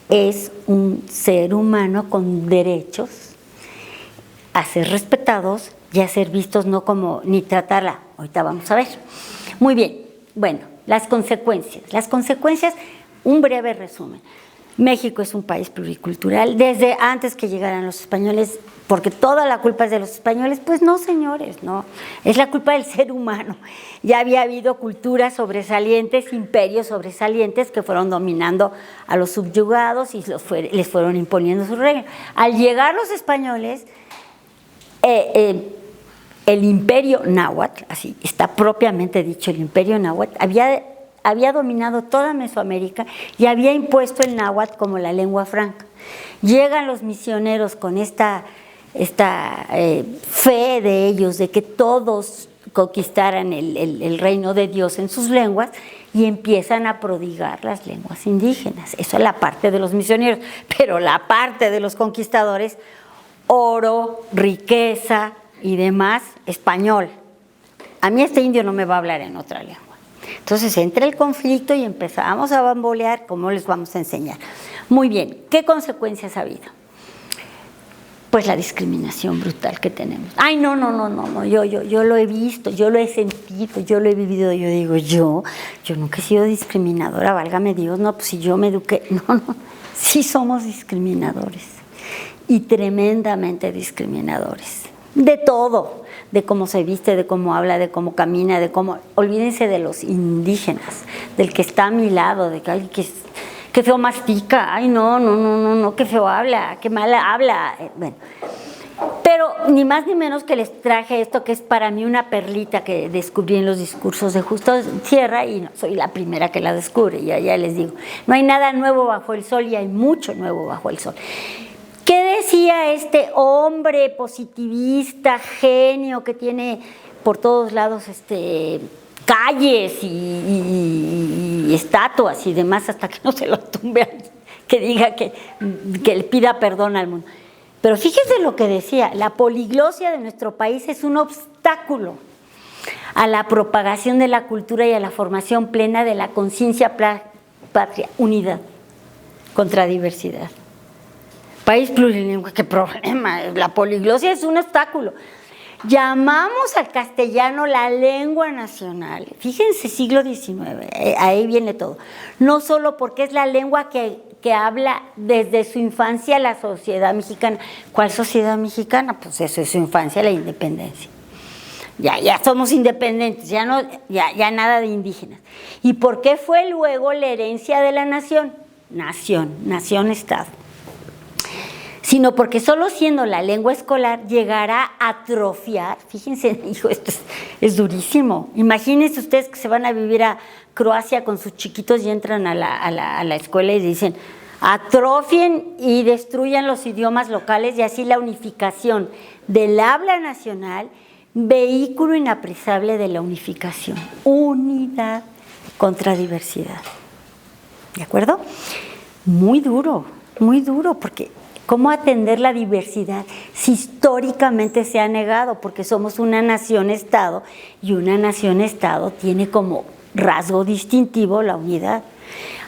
Es un ser humano con derechos a ser respetados y a ser vistos no como ni tratarla. Ahorita vamos a ver. Muy bien, bueno, las consecuencias. Las consecuencias, un breve resumen. México es un país pluricultural, desde antes que llegaran los españoles, porque toda la culpa es de los españoles. Pues no, señores, no, es la culpa del ser humano. Ya había habido culturas sobresalientes, imperios sobresalientes que fueron dominando a los subyugados y les fueron imponiendo sus reglas. Al llegar los españoles, el imperio náhuatl, así está propiamente dicho, el imperio náhuatl, había dominado toda Mesoamérica y había impuesto el náhuatl como la lengua franca. Llegan los misioneros con esta fe de ellos, de que todos conquistaran el reino de Dios en sus lenguas, y empiezan a prodigar las lenguas indígenas. Eso es la parte de los misioneros, pero la parte de los conquistadores, oro, riqueza y demás, español. A mí este indio no me va a hablar en otra lengua. Entonces entra el conflicto y empezamos a bambolear. ¿Cómo les vamos a enseñar? Muy bien, ¿qué consecuencias ha habido? Pues la discriminación brutal que tenemos. Ay, no, yo lo he visto, yo lo he sentido, yo lo he vivido. Yo digo, yo nunca he sido discriminadora, válgame Dios, no, pues si yo me eduqué. No, sí somos discriminadores, y tremendamente discriminadores. De todo, de cómo se viste, de cómo habla, de cómo camina, de cómo... Olvídense de los indígenas, del que está a mi lado, de que, ay, que feo mastica, ay, no, que feo habla, que mal habla. Bueno, pero ni más ni menos que les traje esto, que es para mí una perlita que descubrí en los discursos de Justo Sierra, y no soy la primera que la descubre, ya les digo. No hay nada nuevo bajo el sol, y hay mucho nuevo bajo el sol. ¿Qué decía este hombre positivista, genio, que tiene por todos lados calles y estatuas y demás, hasta que no se lo tumbe, que diga que le pida perdón al mundo? Pero fíjense lo que decía: la poliglosia de nuestro país es un obstáculo a la propagación de la cultura y a la formación plena de la conciencia patria, unidad contra diversidad. País plurilingüe, ¿qué problema? La poliglosia es un obstáculo. Llamamos al castellano la lengua nacional. Fíjense, siglo XIX, ahí viene todo. No solo porque es la lengua que habla desde su infancia la sociedad mexicana. ¿Cuál sociedad mexicana? Pues eso es su infancia, la independencia. Ya somos independientes, ya nada de indígenas. ¿Y por qué fue luego la herencia de la nación? Nación-estado. Sino porque solo siendo la lengua escolar llegará a atrofiar. Fíjense, hijo, esto es durísimo. Imagínense ustedes que se van a vivir a Croacia con sus chiquitos y entran a la escuela y dicen: atrofien y destruyan los idiomas locales, y así la unificación del habla nacional, vehículo inapresable de la unificación. Unidad contra diversidad. ¿De acuerdo? Muy duro, porque ¿cómo atender la diversidad si históricamente se ha negado? Porque somos una nación-estado, y una nación-estado tiene como rasgo distintivo la unidad.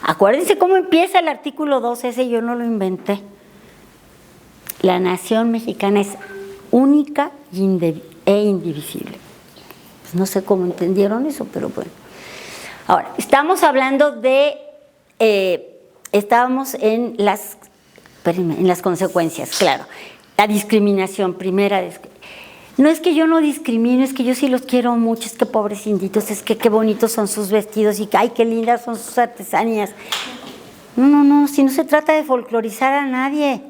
Acuérdense cómo empieza el artículo 2, ese yo no lo inventé. La nación mexicana es única e indivisible. Pues no sé cómo entendieron eso, pero bueno. Ahora, estamos hablando de... estábamos en las consecuencias, claro. La discriminación, primera. No es que yo no discrimino, es que yo sí los quiero mucho, es que pobres inditos, es que qué bonitos son sus vestidos y que ay, qué lindas son sus artesanías. No, si no se trata de folclorizar a nadie.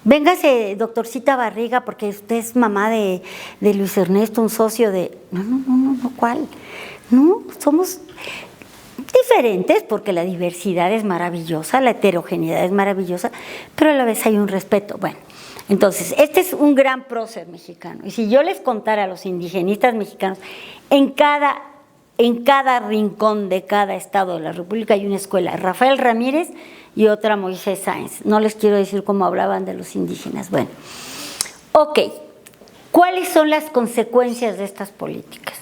Véngase, doctorcita Barriga, porque usted es mamá de Luis Ernesto, un socio de... No, ¿cuál? No, somos... diferentes, porque la diversidad es maravillosa, la heterogeneidad es maravillosa, pero a la vez hay un respeto. Bueno, entonces, este es un gran prócer mexicano. Y si yo les contara a los indigenistas mexicanos, en cada rincón de cada estado de la República hay una escuela, Rafael Ramírez y otra Moisés Sáenz. No les quiero decir cómo hablaban de los indígenas. Bueno, ok, ¿cuáles son las consecuencias de estas políticas?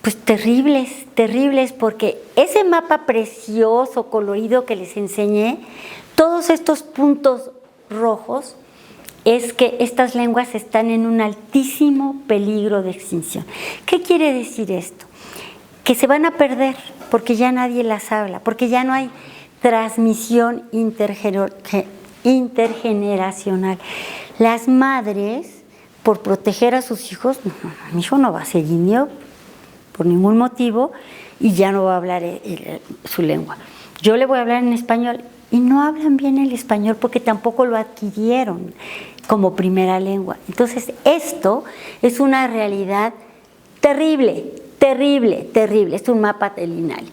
Pues terribles, porque ese mapa precioso, colorido que les enseñé, todos estos puntos rojos, es que estas lenguas están en un altísimo peligro de extinción. ¿Qué quiere decir esto? Que se van a perder, porque ya nadie las habla, porque ya no hay transmisión intergeneracional. Las madres, por proteger a sus hijos, mi hijo no va a ser indio por ningún motivo y ya no va a hablar su lengua. Yo le voy a hablar en español y no hablan bien el español porque tampoco lo adquirieron como primera lengua. Entonces, esto es una realidad terrible, terrible, terrible. Es un mapa lineal.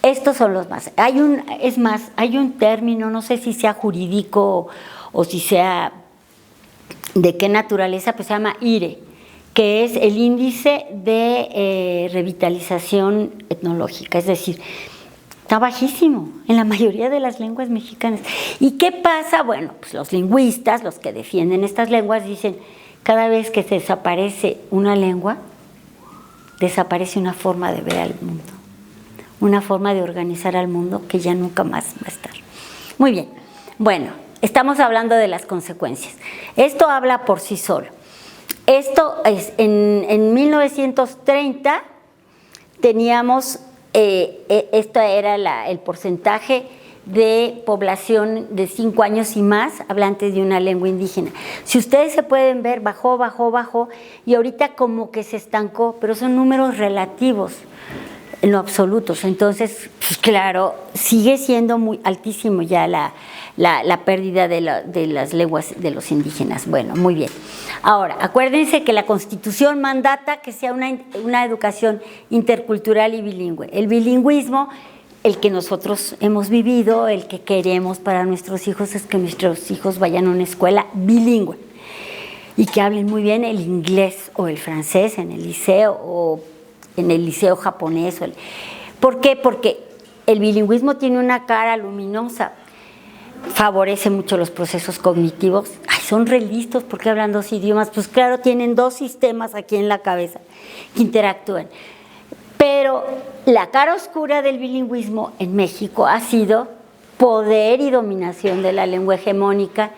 Estos son los más. Hay un término, no sé si sea jurídico o si sea de qué naturaleza, pues se llama IRE, que es el índice de revitalización etnológica, es decir, está bajísimo en la mayoría de las lenguas mexicanas. ¿Y qué pasa? Bueno, pues los lingüistas, los que defienden estas lenguas, dicen, cada vez que se desaparece una lengua, desaparece una forma de ver al mundo, una forma de organizar al mundo que ya nunca más va a estar. Muy bien, bueno, estamos hablando de las consecuencias. Esto habla por sí solo. Esto es, en 1930 teníamos, esto era el porcentaje de población de 5 años y más hablantes de una lengua indígena. Si ustedes se pueden ver, bajó, bajó, bajó, y ahorita como que se estancó, pero son números relativos, no absolutos. Entonces, pues claro, sigue siendo muy altísimo ya la pérdida de las lenguas de los indígenas. Bueno, muy bien. Ahora, acuérdense que la Constitución mandata que sea una educación intercultural y bilingüe. El bilingüismo, el que nosotros hemos vivido, el que queremos para nuestros hijos, es que nuestros hijos vayan a una escuela bilingüe y que hablen muy bien el inglés o el francés en el liceo o en el liceo japonés. ¿Por qué? Porque el bilingüismo tiene una cara luminosa, favorece mucho los procesos cognitivos. Ay, son re listos porque hablan 2 idiomas. Pues claro, tienen 2 sistemas aquí en la cabeza que interactúan. Pero la cara oscura del bilingüismo en México ha sido poder y dominación de la lengua hegemónica,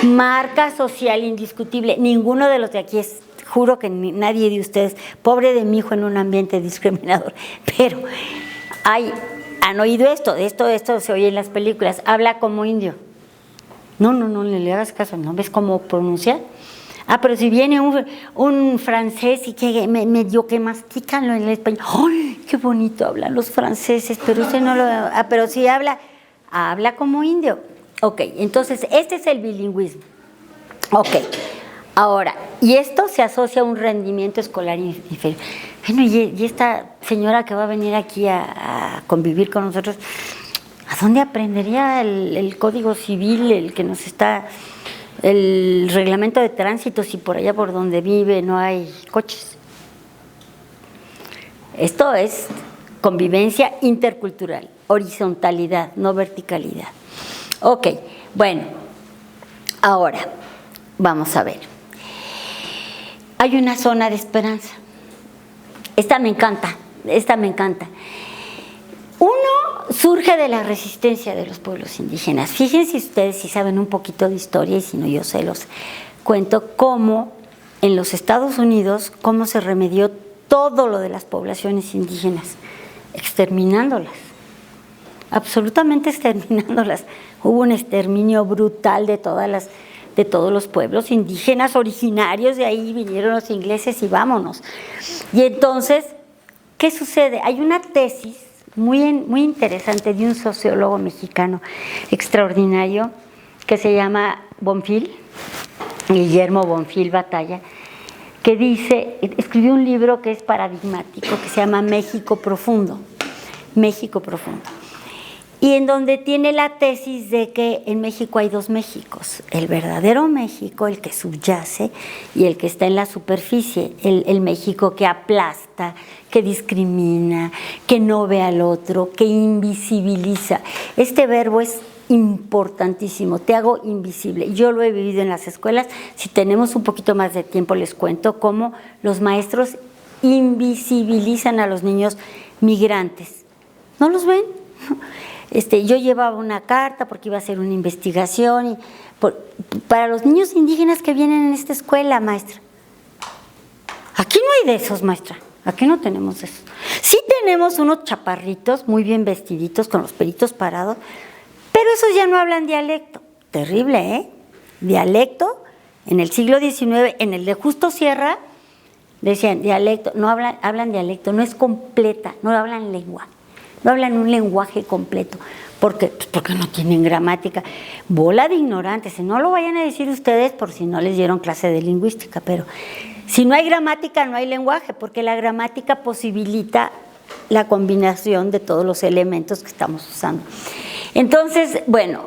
marca social indiscutible. Ninguno de los de aquí es, juro que nadie de ustedes, pobre de mi hijo en un ambiente discriminador, pero han oído esto se oye en las películas, habla como indio. No le hagas caso, ¿no ves cómo pronuncia? Pero si viene un francés y que medio que mastican en el español, ¡ay, qué bonito hablan los franceses! Pero usted no lo... pero si habla como indio. Ok, entonces este es el bilingüismo. Ok, ahora, y esto se asocia a un rendimiento escolar inferior. Bueno, y esta señora que va a venir aquí a convivir con nosotros, ¿a dónde aprendería el Código Civil, el que nos está... el reglamento de tránsito, si por allá por donde vive no hay coches? Esto es convivencia intercultural, horizontalidad, no verticalidad. Ok, bueno, ahora vamos a ver. Hay una zona de esperanza. Esta me encanta. Uno surge de la resistencia de los pueblos indígenas. Fíjense ustedes, si saben un poquito de historia, y si no yo se los cuento, cómo en los Estados Unidos, cómo se remedió todo lo de las poblaciones indígenas, exterminándolas, absolutamente exterminándolas. Hubo un exterminio brutal de todos los pueblos indígenas originarios, de ahí vinieron los ingleses y vámonos. Y entonces, ¿qué sucede? Hay una tesis muy interesante de un sociólogo mexicano extraordinario que se llama Bonfil, Guillermo Bonfil Batalla, que dice, escribió un libro que es paradigmático, que se llama México Profundo, y en donde tiene la tesis de que en México hay 2 Méxicos, el verdadero México, el que subyace, y el que está en la superficie, el México que aplasta, que discrimina, que no ve al otro, que invisibiliza. Este verbo es importantísimo, te hago invisible. Yo lo he vivido en las escuelas. Si tenemos un poquito más de tiempo les cuento cómo los maestros invisibilizan a los niños migrantes. ¿No los ven? Yo llevaba una carta porque iba a hacer una investigación para los niños indígenas que vienen en esta escuela, maestra. Aquí no hay de esos, maestra. Aquí no tenemos eso. Sí tenemos unos chaparritos muy bien vestiditos con los pelitos parados, esos ya no hablan dialecto. Terrible, ¿eh? Dialecto, en el siglo XIX, en el de Justo Sierra, decían dialecto, no hablan dialecto, no es completa, no hablan lengua, no hablan un lenguaje completo. ¿Por qué? Pues porque no tienen gramática. Bola de ignorantes, no lo vayan a decir ustedes por si no les dieron clase de lingüística, pero si no hay gramática, no hay lenguaje, porque la gramática posibilita la combinación de todos los elementos que estamos usando. Entonces, bueno,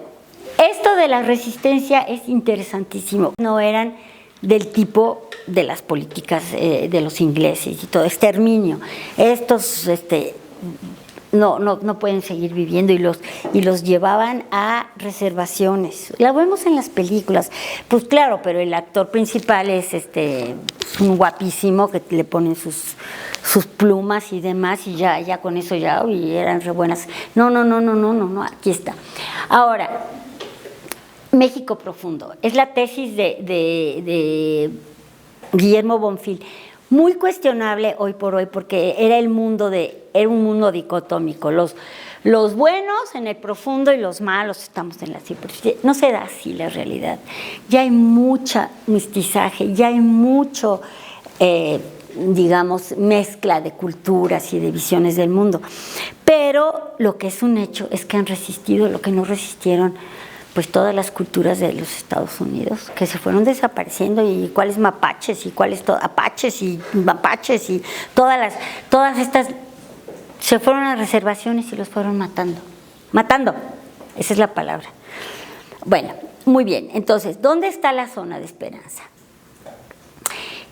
esto de la resistencia es interesantísimo. No eran del tipo de las políticas de los ingleses y todo, exterminio. Estos no pueden seguir viviendo y los llevaban a reservaciones. La vemos en las películas, pues claro, pero el actor principal es un guapísimo que le ponen sus plumas y demás y ya con eso ya y eran re buenas. No, aquí está. Ahora, México profundo, es la tesis de Guillermo Bonfil. Muy cuestionable hoy por hoy porque era un mundo dicotómico. Los buenos en el profundo y los malos estamos en la superficie. No se da así la realidad. Ya hay mucha mestizaje, ya hay mucho, digamos, mezcla de culturas y de visiones del mundo. Pero lo que es un hecho es que han resistido lo que no resistieron pues todas las culturas de los Estados Unidos, que se fueron desapareciendo, y cuáles mapaches, y cuáles apaches, y mapaches, y todas estas se fueron a reservaciones y los fueron matando, esa es la palabra. Bueno, muy bien, entonces, ¿dónde está la zona de esperanza?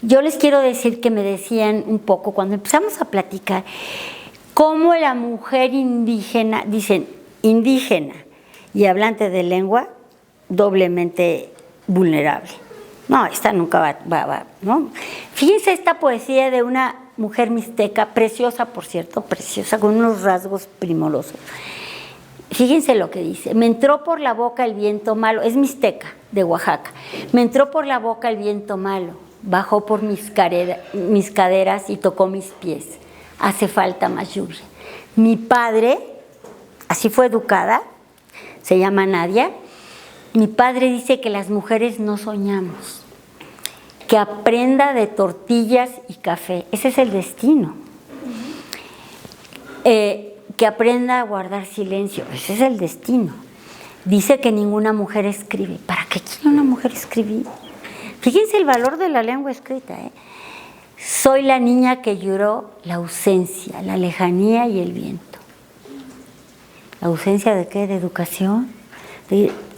Yo les quiero decir que me decían un poco, cuando empezamos a platicar, cómo la mujer indígena, dicen indígena, y hablante de lengua, doblemente vulnerable. No, esta nunca va, ¿no? Fíjense esta poesía de una mujer mixteca, preciosa, por cierto, preciosa, con unos rasgos primorosos. Fíjense lo que dice: me entró por la boca el viento malo, es mixteca, de Oaxaca. Me entró por la boca el viento malo, bajó por mis caderas y tocó mis pies. Hace falta más lluvia. Mi padre, así fue educada, se llama Nadia. Mi padre dice que las mujeres no soñamos, que aprenda de tortillas y café, ese es el destino. Que aprenda a guardar silencio, ese es el destino. Dice que ninguna mujer escribe. ¿Para qué quiere una mujer escribir? Fíjense el valor de la lengua escrita, ¿eh? Soy la niña que lloró la ausencia, la lejanía y el viento. ¿La ausencia de qué? ¿De educación?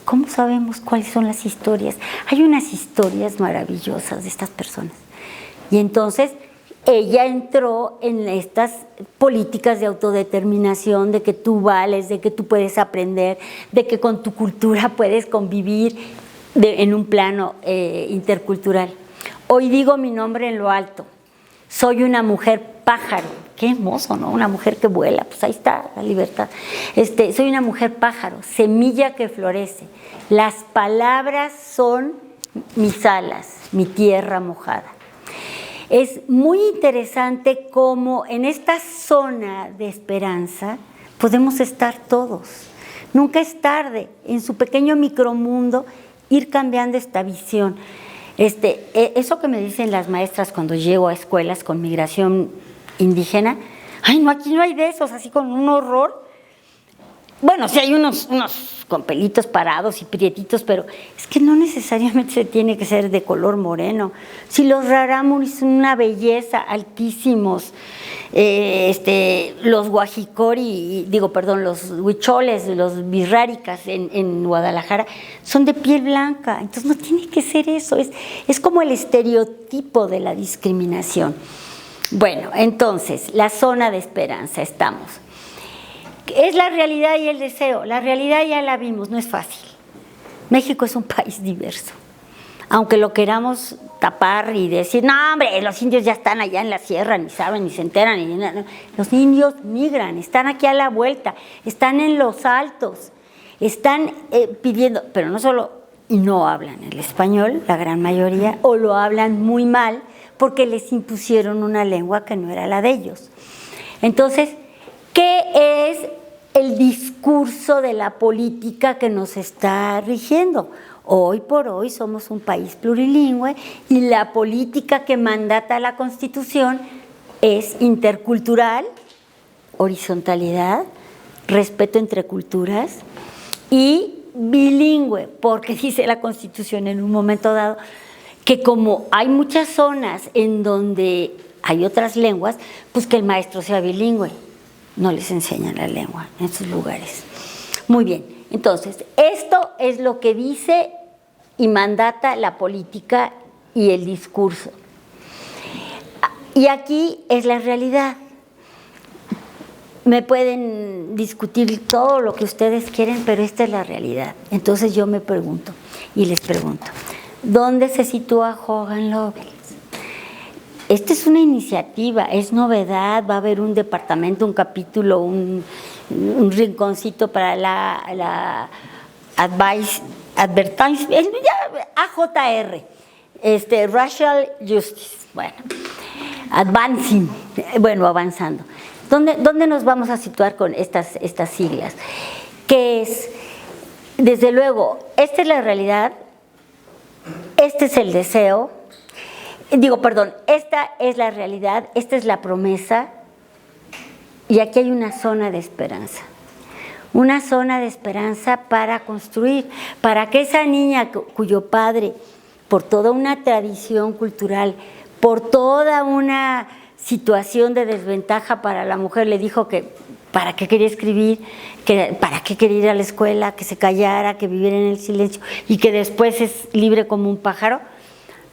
¿Cómo sabemos cuáles son las historias? Hay unas historias maravillosas de estas personas. Y entonces ella entró en estas políticas de autodeterminación, de que tú vales, de que tú puedes aprender, de que con tu cultura puedes convivir en un plano intercultural. Hoy digo mi nombre en lo alto. Soy una mujer pájaro. Qué hermoso, ¿no? Una mujer que vuela, pues ahí está la libertad. Soy una mujer pájaro, semilla que florece. Las palabras son mis alas, mi tierra mojada. Es muy interesante cómo en esta zona de esperanza podemos estar todos. Nunca es tarde, en su pequeño micromundo, ir cambiando esta visión. Eso que me dicen las maestras cuando llego a escuelas con migración indígena, ay no, aquí no hay de esos, así con un horror. Bueno, sí hay unos con pelitos parados y prietitos, pero es que no necesariamente se tiene que ser de color moreno. Si los rarámuris son una belleza, altísimos, los guajicori, los huicholes, los birráricas en Guadalajara son de piel blanca, entonces no tiene que ser eso, es como el estereotipo de la discriminación. Bueno, entonces, la zona de esperanza estamos. Es la realidad y el deseo. La realidad ya la vimos, no es fácil. México es un país diverso. Aunque lo queramos tapar y decir, no, hombre, los indios ya están allá en la sierra, ni saben, ni se enteran. Ni nada. Los indios migran, están aquí a la vuelta, están en los altos, están pidiendo, pero no solo, y no hablan el español, la gran mayoría, o lo hablan muy mal, porque les impusieron una lengua que no era la de ellos. Entonces, ¿qué es el discurso de la política que nos está rigiendo. Hoy por hoy somos un país plurilingüe y la política que mandata la Constitución es intercultural, horizontalidad, respeto entre culturas y bilingüe, porque dice la Constitución en un momento dado que como hay muchas zonas en donde hay otras lenguas, pues que el maestro sea bilingüe. No les enseñan la lengua en sus lugares. Muy bien, entonces, esto es lo que dice y mandata la política y el discurso. Y aquí es la realidad. Me pueden discutir todo lo que ustedes quieren, pero esta es la realidad. Entonces yo me pregunto, y les pregunto, ¿dónde se sitúa Hogan Lovells? Esta es una iniciativa, es novedad, va a haber un departamento, un capítulo, un rinconcito para la advertising, AJR, Racial Justice, bueno, advancing, bueno, avanzando. ¿Dónde nos vamos a situar con estas siglas? Que es, desde luego, esta es la realidad, este es el deseo, esta es la realidad, esta es la promesa, y aquí hay una zona de esperanza. Una zona de esperanza para construir, para que esa niña cuyo padre, por toda una tradición cultural, por toda una situación de desventaja para la mujer, le dijo que para qué quería escribir, que para qué quería ir a la escuela, que se callara, que viviera en el silencio y que después es libre como un pájaro.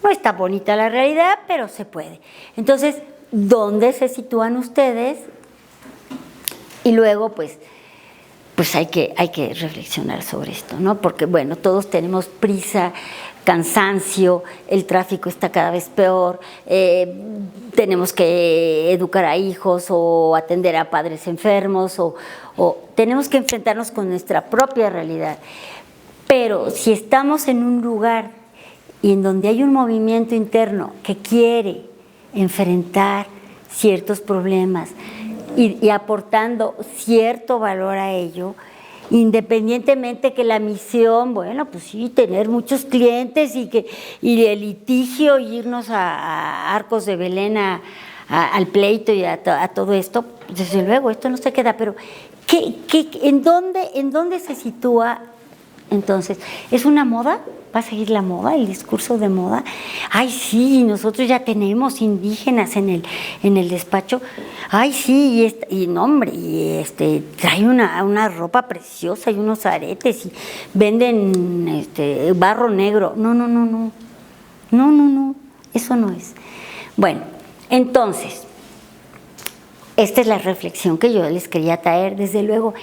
No está bonita la realidad, pero se puede. Entonces, ¿dónde se sitúan ustedes? Y luego, pues hay que reflexionar sobre esto, ¿no? Porque, bueno, todos tenemos prisa, cansancio, el tráfico está cada vez peor, tenemos que educar a hijos o atender a padres enfermos o tenemos que enfrentarnos con nuestra propia realidad. Pero si estamos en un lugar y en donde hay un movimiento interno que quiere enfrentar ciertos problemas y aportando cierto valor a ello, independientemente que la misión, bueno, pues sí, tener muchos clientes y el litigio, y irnos a Arcos de Belén al pleito y a todo esto, desde luego, esto no se queda, pero ¿en dónde se sitúa? Entonces, ¿es una moda? ¿Va a seguir la moda, el discurso de moda? Ay, sí, nosotros ya tenemos indígenas en el despacho. Ay, sí, y no, hombre, trae una ropa preciosa y unos aretes y venden barro negro. No, eso no es. Bueno, entonces, esta es la reflexión que yo les quería traer, desde luego.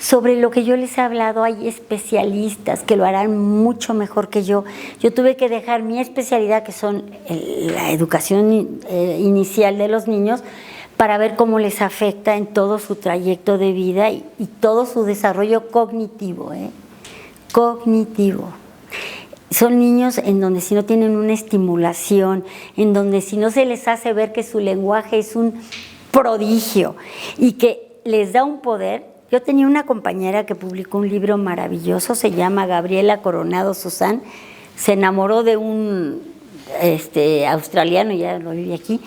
Sobre lo que yo les he hablado, hay especialistas que lo harán mucho mejor que yo. Yo tuve que dejar mi especialidad, que son la educación inicial de los niños, para ver cómo les afecta en todo su trayecto de vida y todo su desarrollo cognitivo. Cognitivo. Son niños en donde si no tienen una estimulación, en donde si no se les hace ver que su lenguaje es un prodigio y que les da un poder. Yo tenía una compañera que publicó un libro maravilloso, se llama Gabriela Coronado Susán, se enamoró de un australiano, ya lo vive aquí,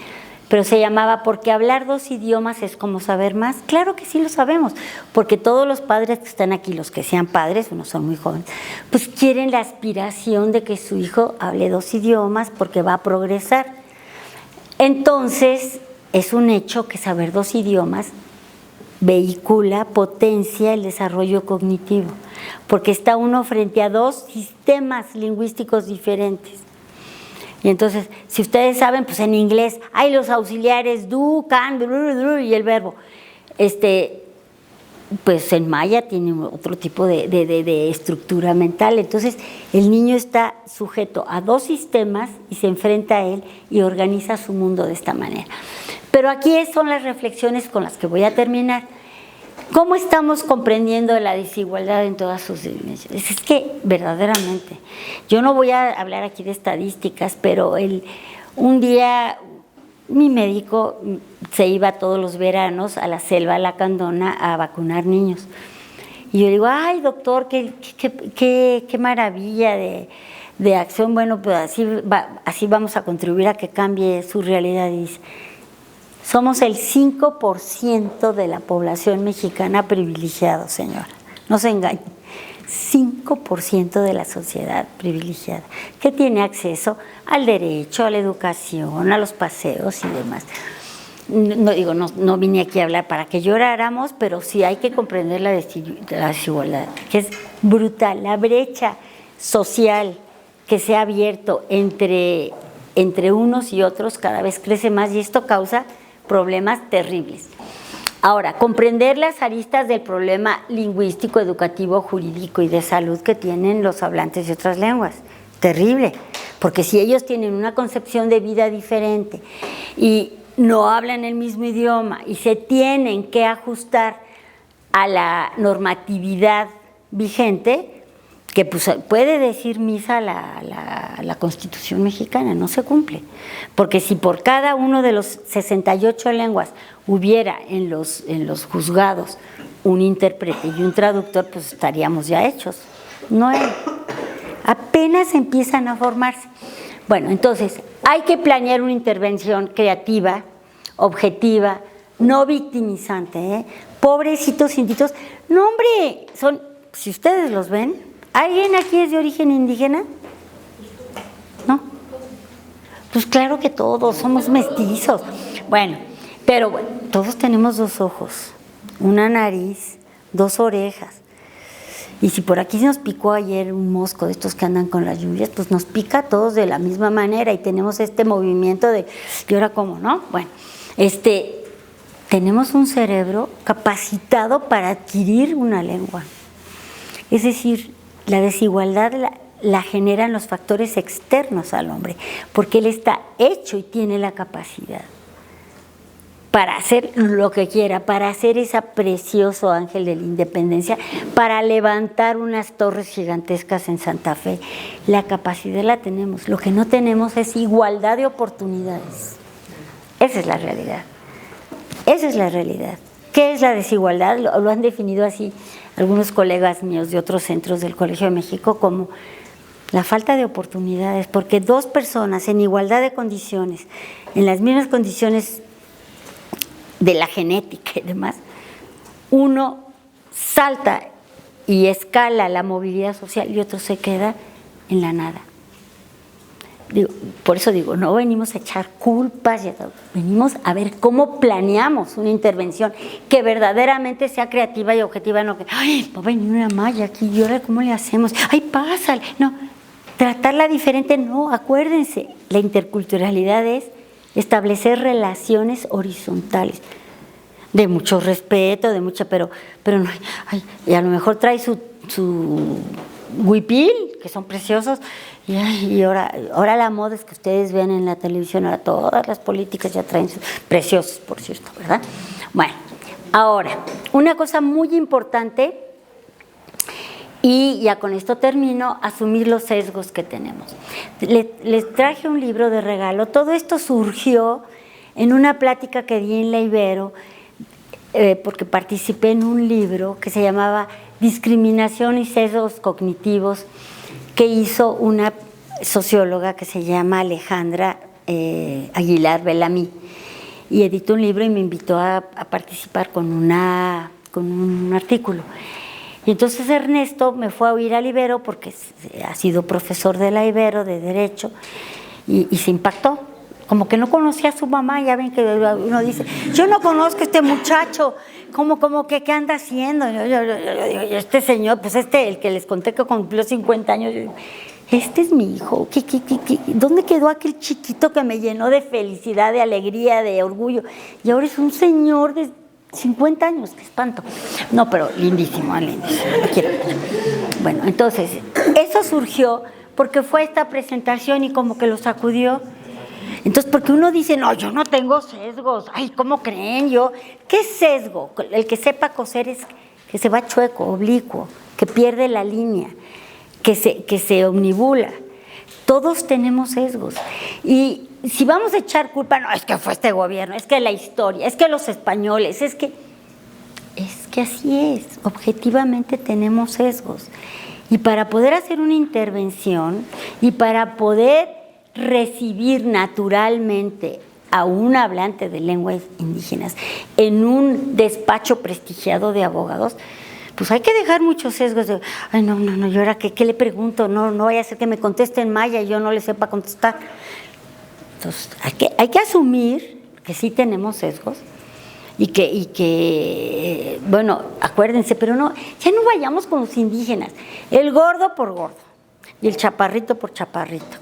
pero se llamaba ¿Porque hablar 2 idiomas es como saber más? Claro que sí lo sabemos, porque todos los padres que están aquí, los que sean padres, unos son muy jóvenes, pues quieren la aspiración de que su hijo hable 2 idiomas porque va a progresar. Entonces, es un hecho que saber 2 idiomas vehicula, potencia el desarrollo cognitivo, porque está uno frente a 2 sistemas lingüísticos diferentes. Y entonces, si ustedes saben, pues en inglés hay los auxiliares do, can, y el verbo. Pues en maya tiene otro tipo de estructura mental. Entonces, el niño está sujeto a 2 sistemas y se enfrenta a él y organiza su mundo de esta manera. Pero aquí son las reflexiones con las que voy a terminar. ¿Cómo estamos comprendiendo la desigualdad en todas sus dimensiones? Es que verdaderamente, yo no voy a hablar aquí de estadísticas, pero un día mi médico se iba todos los veranos a la selva Lacandona a vacunar niños. Y yo digo, ay, doctor, qué maravilla de acción. Bueno, pues así vamos a contribuir a que cambie su realidad. Y dice, somos el 5% de la población mexicana privilegiada, señora. No se engañe. 5% de la sociedad privilegiada, que tiene acceso al derecho, a la educación, a los paseos y demás. No vine aquí a hablar para que lloráramos, pero sí hay que comprender la desigualdad, que es brutal, la brecha social que se ha abierto entre unos y otros cada vez crece más y esto causa problemas terribles. Ahora, comprender las aristas del problema lingüístico, educativo, jurídico y de salud que tienen los hablantes de otras lenguas. Terrible, porque si ellos tienen una concepción de vida diferente y no hablan el mismo idioma y se tienen que ajustar a la normatividad vigente, que pues puede decir misa la Constitución mexicana, no se cumple. Porque si por cada uno de los 68 lenguas hubiera en los juzgados un intérprete y un traductor, pues estaríamos ya hechos. No hay. Apenas empiezan a formarse. Bueno, entonces hay que planear una intervención creativa, objetiva, no victimizante, ¿eh? Pobrecitos inditos. No, hombre, si ustedes los ven, ¿alguien aquí es de origen indígena? ¿No? Pues claro que todos, somos mestizos. Bueno, pero bueno, todos tenemos 2 ojos, una nariz, 2 orejas. Y si por aquí nos picó ayer un mosco de estos que andan con las lluvias, pues nos pica a todos de la misma manera y tenemos este movimiento de, ¿y ahora cómo, no? Bueno, tenemos un cerebro capacitado para adquirir una lengua. Es decir, la desigualdad la generan los factores externos al hombre, porque él está hecho y tiene la capacidad para hacer lo que quiera, para hacer ese precioso ángel de la independencia, para levantar unas torres gigantescas en Santa Fe. La capacidad la tenemos, lo que no tenemos es igualdad de oportunidades. Esa es la realidad. Esa es la realidad. ¿Qué es la desigualdad? Lo han definido así algunos colegas míos de otros centros del Colegio de México como la falta de oportunidades, porque 2 personas en igualdad de condiciones, en las mismas condiciones de la genética y demás, uno salta y escala la movilidad social y otro se queda en la nada. Por eso digo, no venimos a echar culpas, venimos a ver cómo planeamos una intervención que verdaderamente sea creativa y objetiva, no que, ay, va a venir una malla aquí, ¿y ahora cómo le hacemos? Ay, pásale. No, tratarla diferente, no, acuérdense, la interculturalidad es establecer relaciones horizontales, de mucho respeto, de mucha, pero no, ay, y a lo mejor trae su huipil, que son preciosos, y ahora la moda es que ustedes vean en la televisión, ahora todas las políticas ya traen sus preciosos, por cierto, ¿verdad? Bueno, ahora, una cosa muy importante, y ya con esto termino, asumir los sesgos que tenemos. Les traje un libro de regalo, todo esto surgió en una plática que di en la Ibero, porque participé en un libro que se llamaba Discriminación y sesgos cognitivos, que hizo una socióloga que se llama Alejandra Aguilar Bellamy, y editó un libro y me invitó a participar con un artículo. Y entonces Ernesto me fue a oír al Ibero porque ha sido profesor de la Ibero de Derecho y se impactó. Como que no conocía a su mamá, ya ven que uno dice, yo no conozco a este muchacho, como que qué anda haciendo. Este señor, pues el que les conté que cumplió 50 años, yo digo, este es mi hijo, ¿dónde quedó aquel chiquito que me llenó de felicidad, de alegría, de orgullo? Y ahora es un señor de 50 años, qué espanto. No, pero lindísimo, lindísimo, lo quiero. Bueno, entonces, eso surgió porque fue esta presentación y como que lo sacudió. Entonces, porque uno dice, no, yo no tengo sesgos, ay, ¿cómo creen yo? ¿Qué sesgo? El que sepa coser es que se va chueco, oblicuo, que pierde la línea, que se omnibula. Todos tenemos sesgos. Y si vamos a echar culpa, no, es que fue este gobierno, es que la historia, es que los españoles, es que así es, objetivamente tenemos sesgos. Y para poder hacer una intervención y para poder recibir naturalmente a un hablante de lenguas indígenas en un despacho prestigiado de abogados, pues hay que dejar muchos sesgos de, ay, no, yo ahora qué le pregunto, no vaya a ser que me conteste en maya y yo no le sepa contestar. Entonces, hay que asumir que sí tenemos sesgos y que, bueno, acuérdense, pero no, ya no vayamos con los indígenas, el gordo por gordo, y el chaparrito por chaparrito,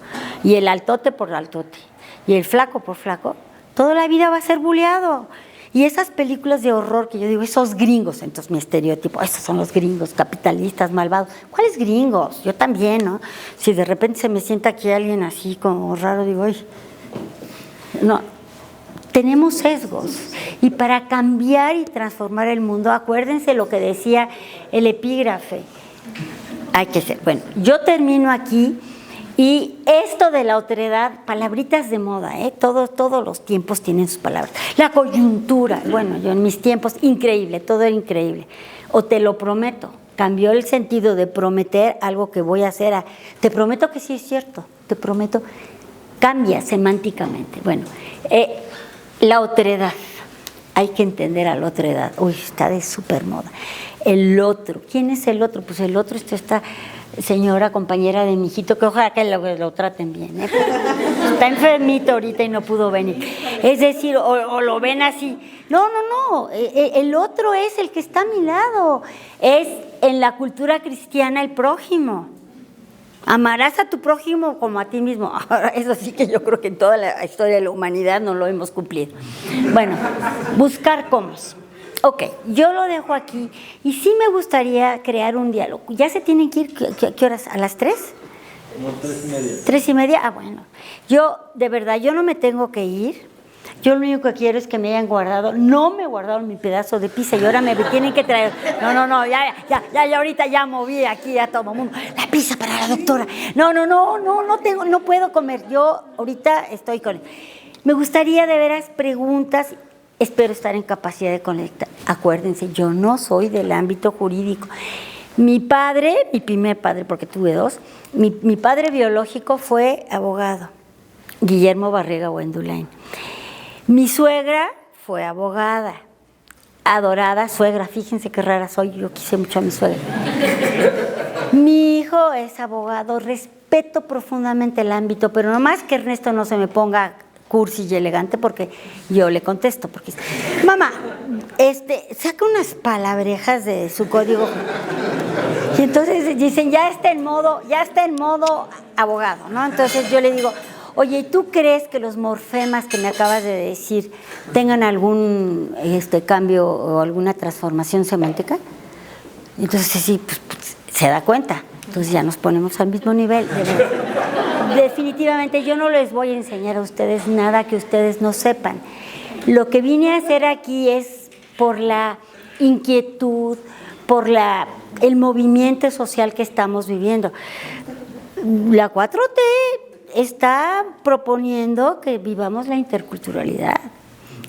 y el altote por altote, y el flaco por flaco, toda la vida va a ser buleado. Y esas películas de horror que yo digo, esos gringos, entonces mi estereotipo, esos son los gringos, capitalistas, malvados. ¿Cuáles gringos? Yo también, ¿no? Si de repente se me sienta aquí alguien así como raro, digo, ay, no, tenemos sesgos. Y para cambiar y transformar el mundo, acuérdense lo que decía el epígrafe, hay que ser, bueno, yo termino aquí. Y esto de la otredad, palabritas de moda, todos los tiempos tienen sus palabras. La coyuntura, bueno, yo en mis tiempos, increíble, todo era increíble. O te lo prometo, cambió el sentido de prometer algo que voy a hacer a, te prometo que sí es cierto, te prometo, cambia semánticamente. Bueno, la otredad, hay que entender a la otredad. Uy, está de súper moda. El otro, ¿quién es el otro? Pues el otro esta señora compañera de mi hijito, que ojalá que lo traten bien, está enfermito ahorita y no pudo venir. Es decir, o lo ven así. No, el otro es el que está a mi lado. Es en la cultura cristiana el prójimo. Amarás a tu prójimo como a ti mismo. Ahora, eso sí que yo creo que en toda la historia de la humanidad no lo hemos cumplido. Bueno, buscar cómo. Ok, yo lo dejo aquí y sí me gustaría crear un diálogo. ¿Ya se tienen que ir? ¿Qué horas? ¿A las 3? Como 3:30. 3:30, ah, bueno. Yo, de verdad, yo no me tengo que ir. Yo lo único que quiero es que me hayan guardado. No me guardaron mi pedazo de pizza y ahora me tienen que traer. No, ya ahorita ya moví aquí a todo el mundo. La pizza para la doctora. No puedo comer. Yo ahorita estoy con... Me gustaría de veras preguntas. Espero estar en capacidad de conectar. Acuérdense, yo no soy del ámbito jurídico. Mi padre, mi primer padre, porque tuve dos, mi padre biológico fue abogado, Guillermo Barriga Wendulain. Mi suegra fue abogada, adorada suegra, fíjense qué rara soy, yo quise mucho a mi suegra. Mi hijo es abogado, respeto profundamente el ámbito, pero nomás que Ernesto no se me ponga cursi y elegante, porque yo le contesto, porque mamá, saca unas palabrejas de su código y entonces dicen ya está en modo abogado, ¿no? Entonces yo le digo, oye, ¿tú crees que los morfemas que me acabas de decir tengan algún cambio o alguna transformación semántica? Entonces sí, pues, se da cuenta. Entonces ya nos ponemos al mismo nivel. Definitivamente yo no les voy a enseñar a ustedes nada que ustedes no sepan. Lo que vine a hacer aquí es por la inquietud, por el movimiento social que estamos viviendo. La 4T está proponiendo que vivamos la interculturalidad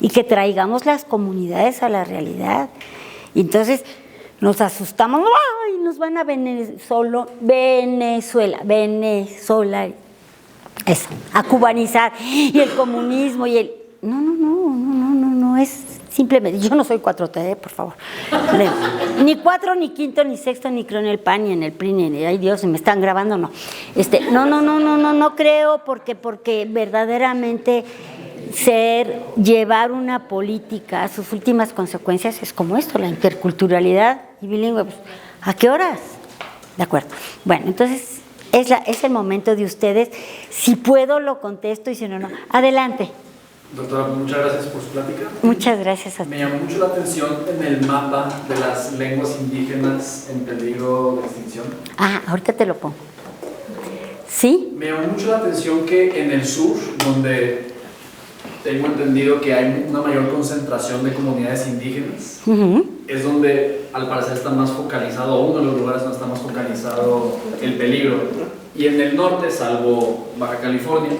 y que traigamos las comunidades a la realidad. Entonces nos asustamos, ¡ay! Nos van a Venezuela, eso, a cubanizar, y el comunismo, y el... No, es simplemente, yo no soy 4T, por favor. Ni 4, ni quinto, ni sexto, ni creo en el PAN, ni en el PRI, ni ay Dios, me están grabando, no. No creo, porque verdaderamente llevar una política a sus últimas consecuencias es como esto, la interculturalidad y bilingüe. Pues, ¿a qué horas? De acuerdo. Bueno, entonces es el momento de ustedes. Si puedo lo contesto y si no, no. Adelante. Doctora, muchas gracias por su plática. Muchas gracias a ti. Me llamó mucho la atención en el mapa de las lenguas indígenas en peligro de extinción. Ah, ahorita te lo pongo. ¿Sí? Me llamó mucho la atención que en el sur, donde tengo entendido que hay una mayor concentración de comunidades indígenas, es donde al parecer está más focalizado, uno de los lugares donde está más focalizado el peligro. Y en el norte, salvo Baja California,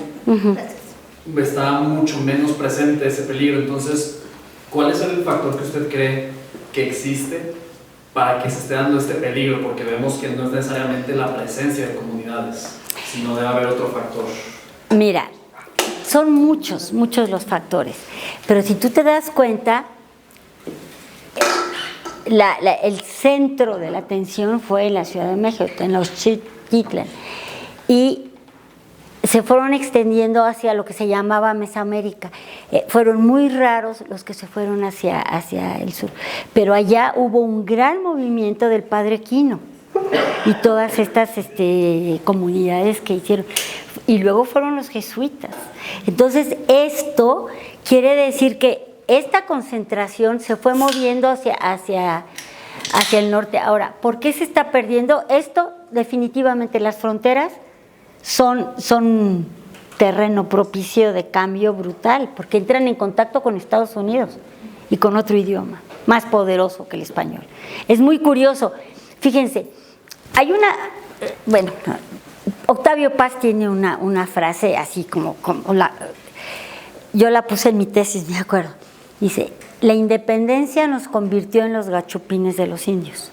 está mucho menos presente ese peligro. Entonces, ¿cuál es el factor que usted cree que existe para que se esté dando este peligro? Porque vemos que no es necesariamente la presencia de comunidades, sino debe haber otro factor. Mira, son muchos los factores, pero si tú te das cuenta, el centro de la atención fue en la Ciudad de México, en los Tenochtitlan, y se fueron extendiendo hacia lo que se llamaba Mesoamérica. Fueron muy raros los que se fueron hacia el sur, pero allá hubo un gran movimiento del Padre Quino y todas estas comunidades que hicieron, y luego fueron los jesuitas. Entonces esto quiere decir que esta concentración se fue moviendo hacia el norte. Ahora, ¿por qué se está perdiendo esto? Definitivamente las fronteras son terreno propicio de cambio brutal, porque entran en contacto con Estados Unidos y con otro idioma, más poderoso que el español. Es muy curioso. Fíjense, hay Octavio Paz tiene una frase así como yo la puse en mi tesis, me acuerdo. Dice, la independencia nos convirtió en los gachupines de los indios.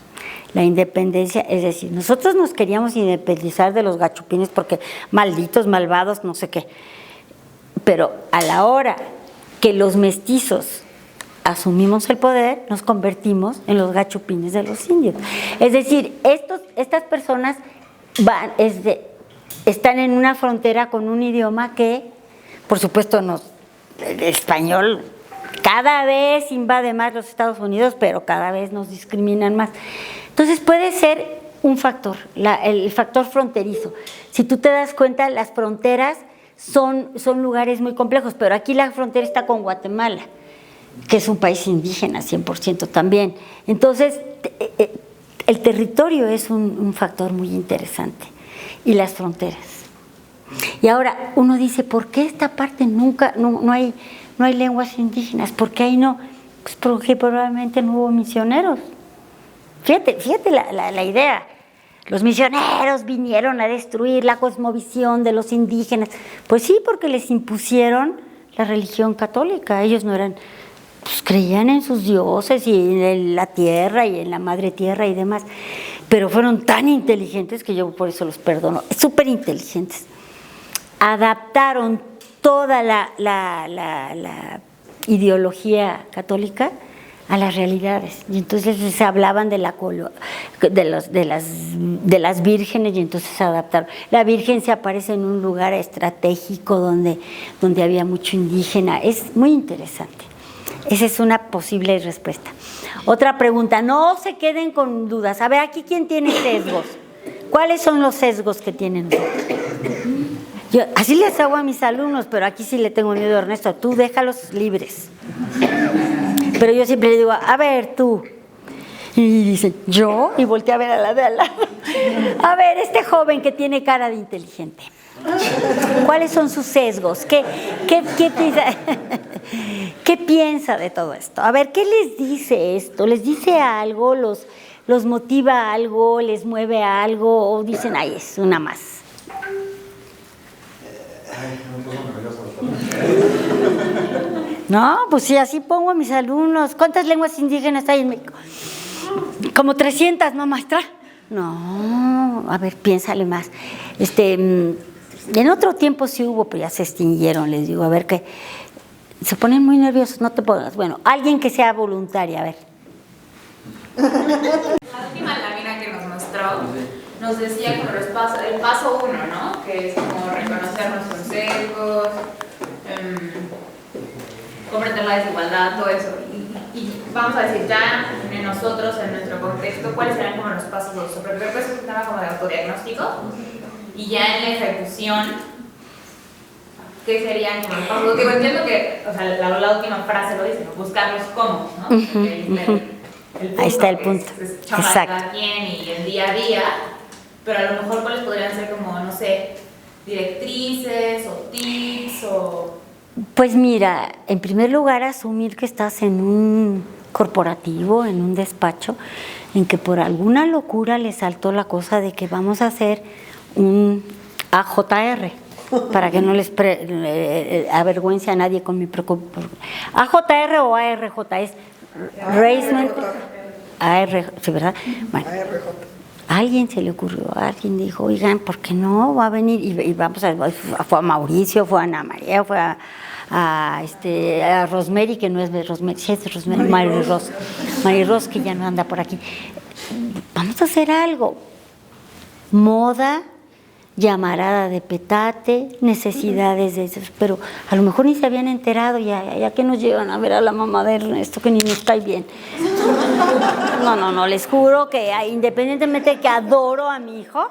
La independencia, es decir, nosotros nos queríamos independizar de los gachupines porque malditos, malvados, no sé qué. Pero a la hora que los mestizos asumimos el poder, nos convertimos en los gachupines de los indios. Es decir, estas personas están en una frontera con un idioma que, por supuesto, el español cada vez invade más los Estados Unidos, pero cada vez nos discriminan más. Entonces puede ser un factor, el factor fronterizo. Si tú te das cuenta, las fronteras son lugares muy complejos, pero aquí la frontera está con Guatemala, que es un país indígena 100% también. Entonces, el territorio es un factor muy interesante, y las fronteras. Y ahora uno dice, ¿por qué esta parte nunca, no hay lenguas indígenas? ¿Por qué ahí no? Pues porque probablemente no hubo misioneros. Fíjate la idea. Los misioneros vinieron a destruir la cosmovisión de los indígenas. Pues sí, porque les impusieron la religión católica. Ellos no eran, pues creían en sus dioses y en la tierra y en la madre tierra y demás. Pero fueron tan inteligentes que yo por eso los perdono. Súper inteligentes. Adaptaron toda la ideología católica a las realidades, y entonces se hablaban de las vírgenes, y entonces se adaptaron. La Virgen se aparece en un lugar estratégico donde había mucho indígena. Es muy interesante. Esa es una posible respuesta. Otra pregunta, no se queden con dudas. A ver, aquí, ¿quién tiene sesgos? ¿Cuáles son los sesgos que tienen? Yo así les hago a mis alumnos, pero aquí sí le tengo miedo a Ernesto. Tú déjalos libres. Pero yo siempre le digo, a ver, tú. Y dice, ¿yo? Y volteé a ver a la de al lado. A ver, este joven que tiene cara de inteligente. ¿Cuáles son sus sesgos? ¿Qué piensa de todo esto? A ver, ¿qué les dice esto? ¿Les dice algo? ¿Los motiva a algo? ¿Les mueve a algo? ¿O dicen, ay, es una más? No, pues sí, así pongo a mis alumnos. ¿Cuántas lenguas indígenas hay en México? Como 300, ¿no, maestra? No, a ver, piénsale más. En otro tiempo sí hubo, pero ya se extinguieron, les digo. A ver, que se ponen muy nerviosos, no te pongas. Bueno, alguien que sea voluntaria, a ver. La última lámina que nos mostró nos decía como el paso 1, ¿no? Que es como reconocer nuestros sesgos, comprender la desigualdad, todo eso. Y vamos a decir, ya en nosotros, en nuestro contexto, ¿cuáles serían como los pasos 2? Porque creo que es un tema como de autodiagnóstico, y ya en la ejecución, ¿qué serían como los pasos 2? Digo, entiendo que, o sea, la última frase lo dice, ¿no? Buscar los cómo, ¿no? Ahí está el punto. Es chaval quien y el día a día, pero a lo mejor cuáles podrían ser como, no sé, directrices o tips o... Pues mira, en primer lugar, asumir que estás en un corporativo, en un despacho, en que por alguna locura le saltó la cosa de que vamos a hacer un AJR, para que no les avergüence a nadie con mi preocupación. ¿AJR o ARJ? Es Raisement. AR, ¿sí, verdad? Bueno, a alguien se le ocurrió, a alguien dijo, oigan, ¿por qué no va a venir? Y vamos fue a Mauricio, fue a Ana María, fue a Rosemary, que no es de Rosemary, sí es de Rosemary, Mary Ros, que ya no anda por aquí. Vamos a hacer algo. Moda, llamarada de petate, necesidades de eso, pero a lo mejor ni se habían enterado, ya que nos llevan a ver a la mamá de Ernesto, que ni nos cae bien. No, les juro que independientemente de que adoro a mi hijo,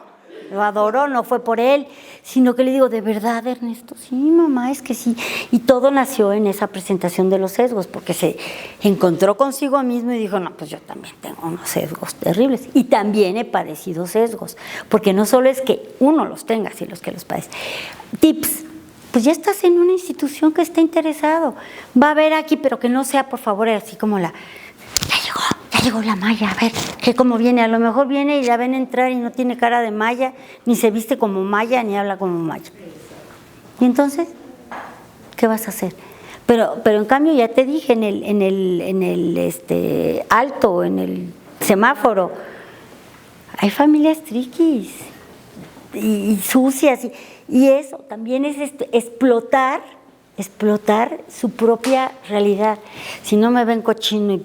lo adoro, no fue por él, sino que le digo, ¿de verdad, Ernesto? Sí, mamá, es que sí. Y todo nació en esa presentación de los sesgos, porque se encontró consigo mismo y dijo, no, pues yo también tengo unos sesgos terribles. Y también he padecido sesgos, porque no solo es que uno los tenga, sino los que los padece. Tips. Pues ya estás en una institución que está interesado. Va a haber aquí, pero que no sea, por favor, así como ya llegó la Maya, a ver, que cómo viene, a lo mejor viene y la ven entrar y no tiene cara de Maya, ni se viste como Maya, ni habla como Maya. Y entonces, ¿qué vas a hacer? Pero en cambio ya te dije, en el alto, en el semáforo, hay familias triquis y sucias, y eso también es explotar su propia realidad. Si no me ven cochino,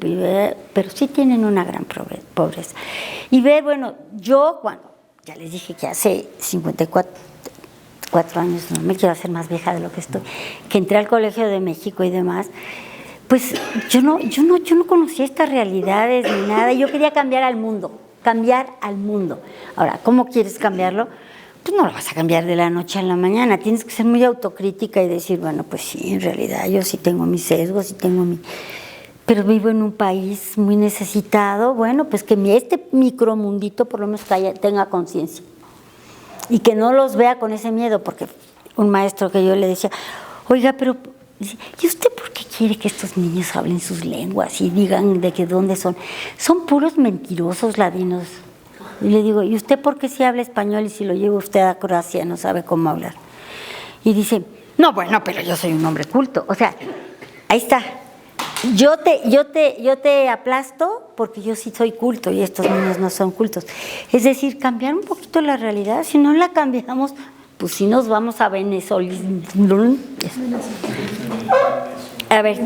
pero sí tienen una gran pobreza. Y ver, bueno, yo cuando, ya les dije que hace 54 años, no me quiero hacer más vieja de lo que estoy, que entré al Colegio de México y demás, pues yo no conocía estas realidades ni nada, yo quería cambiar al mundo. Ahora, ¿cómo quieres cambiarlo? Pues no lo vas a cambiar de la noche a la mañana, tienes que ser muy autocrítica y decir, bueno, pues sí, en realidad yo sí tengo mis sesgos, pero vivo en un país muy necesitado, bueno, pues que este micromundito por lo menos tenga conciencia y que no los vea con ese miedo, porque un maestro que yo le decía, oiga, pero ¿y usted por qué quiere que estos niños hablen sus lenguas y digan de que dónde son? Son puros mentirosos, ladinos. Y le digo, ¿y usted por qué si habla español y si lo lleva usted a Croacia no sabe cómo hablar? Y dice, no, bueno, pero yo soy un hombre culto. O sea, ahí está. Yo te aplasto porque yo sí soy culto y estos niños no son cultos. Es decir, cambiar un poquito la realidad. Si no la cambiamos, pues sí nos vamos a Venezuela. A ver,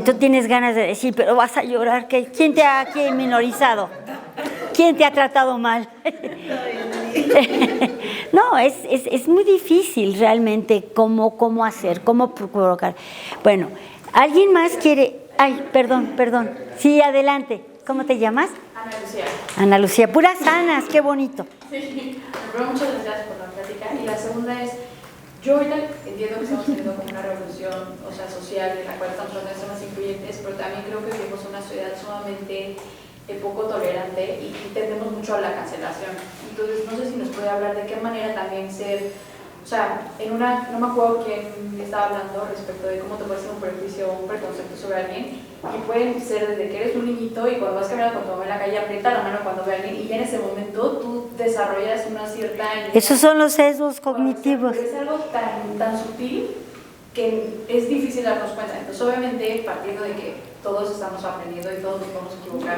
tú tienes ganas de decir, pero vas a llorar. ¿Quién te ha aquí minorizado? ¿Quién te ha tratado mal? No, es muy difícil realmente cómo hacer, cómo provocar. Bueno, ¿alguien más quiere? Ay, perdón. Sí, adelante. ¿Cómo te llamas? Ana Lucía. Ana Lucía, puras Anas, qué bonito. Sí, pero muchas gracias por la plática. Y la segunda es, yo ahorita entiendo que estamos teniendo como una revolución, o sea, social, en la cual estamos tratando de ser más incluyentes, pero también creo que vivimos en una sociedad sumamente poco tolerante y tendemos mucho a la cancelación. Entonces, no sé si nos puede hablar de qué manera también ser, o sea, no me acuerdo quién estaba hablando respecto de cómo te puede ser un prejuicio o un preconcepto sobre alguien, y pueden ser desde que eres un niñito y cuando vas caminando con tu mamá en la calle aprieta la mano cuando ve a alguien y ya en ese momento tú desarrollas una cierta... Esos son los sesgos cognitivos. Es algo tan sutil que es difícil darnos cuenta. Entonces, obviamente, partiendo de que todos estamos aprendiendo y todos nos podemos equivocar,